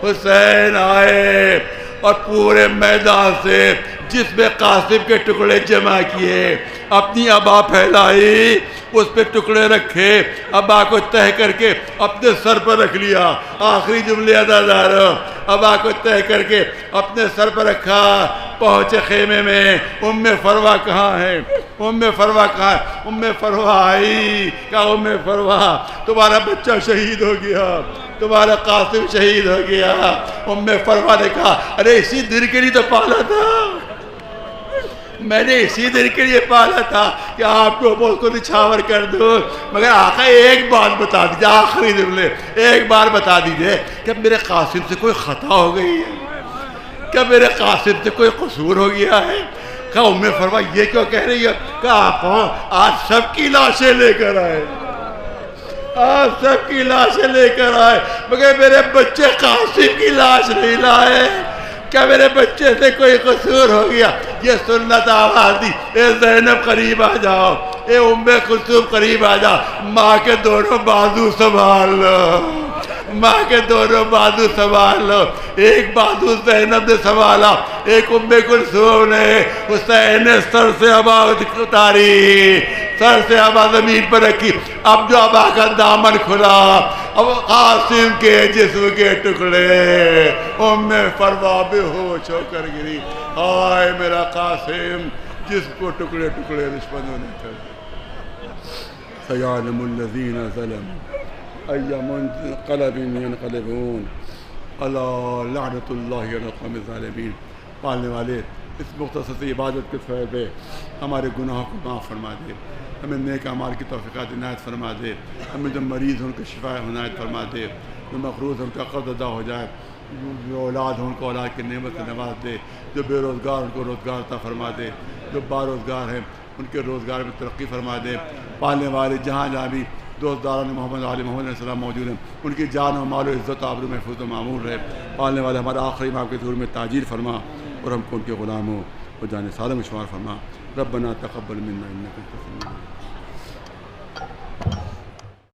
Speaker 1: حسین آئے اور پورے میدان سے جس میں قاسم کے ٹکڑے جمع کیے، اپنی عبا پھیلائی، اس پہ ٹکڑے رکھے، عبا کو تہہ کر کے اپنے سر پر رکھ لیا۔ آخری جملے عزاداروں، عبا کو تہہ کر کے اپنے سر پر رکھا۔ پہنچے خیمے میں، ام فروہ کہاں ہے، ام فروہ کہاں ہے؟ ام فروہ آئی، کہا ام فروہ تمہارا بچہ شہید ہو گیا، تمہارا قاسم شہید ہو گیا۔ ام فروہ نے کہا ارے اسی دن کے لیے تو پالا تھا، میں نے اسی دن کے لیے پالا تھا کہ آپ کو اس کو نچھاور کر دوں، مگر آقا ایک بات بتا دیجیے، آخری جملے ایک بار بتا دیجیے کہ میرے قاسم سے کوئی خطا ہو گئی ہے، کیا میرے قاسم سے کوئی قصور ہو گیا ہے؟ کہا ام فروہ یہ کیوں کہہ رہی ہے؟ کہا آقا آج سب کی لاشیں لے کر آئے، آپ سب کی لاشیں لے کر آئے مگر میرے بچے قاسم کی لاش نہیں لائے، کیا میرے بچے سے کوئی قصور ہو گیا؟ یہ سنت آواز دی، اے زینب قریب آ جاؤ، اے ام کلثوم قریب آ جاؤ، ماں کے دونوں بازو سنبھال لو، ماں کے دونوں بازو سنبھال لو۔ ایک بازو زینب نے سنبھالا، ایک ام کلثوم نے۔ حسین نے سر سے عبا اتاری، سر سے عبا زمین پر رکھی، اب جو عبا کا دامن کھلا، اب قاسم کے جسم کے ٹکڑے، ام فروہ بے ہوش ہو کر گری، ہائے میرا قاسم جس کو ٹکڑے ٹکڑے دشمنوں نے کر دیا۔ سیعلم الذین ظلموا ای منقلب ینقلبون الا لعنت اللہ علی القوم الظالمین۔ پالنے والے اس مختصر سی عبادت کے فیض پہ ہمارے گناہوں کو معاف فرما دے، ہمیں نیک اعمال کی توفیقات عنایت فرما دے، ہمیں جو مریض ہیں ان کو شفا عنایت فرما دے، جو مقروض ہیں ان کا قرض ادا ہو جائے، جو اولاد ہیں ان کو اولاد کی نعمت سے نواز دے، جو بے روزگار ان کو روزگار عطا فرما دے، جو باروزگار ہیں ان کے روزگار میں ترقی فرما دے، پالنے والے جہاں جہاں بھی دوستداران محمد علی محمد علیہ السلام موجود ہیں ان کی جان و مال و عزت و آبرو محفوظ و معمول رہے، پالنے والے ہمارے آخری ماہ کے ظہور میں تاجیر فرما اور ہم کو ان کے غلام ہوں اور جان سالم شمار فرما۔ ربنا تقبل منا انک انت السمیع العلیم۔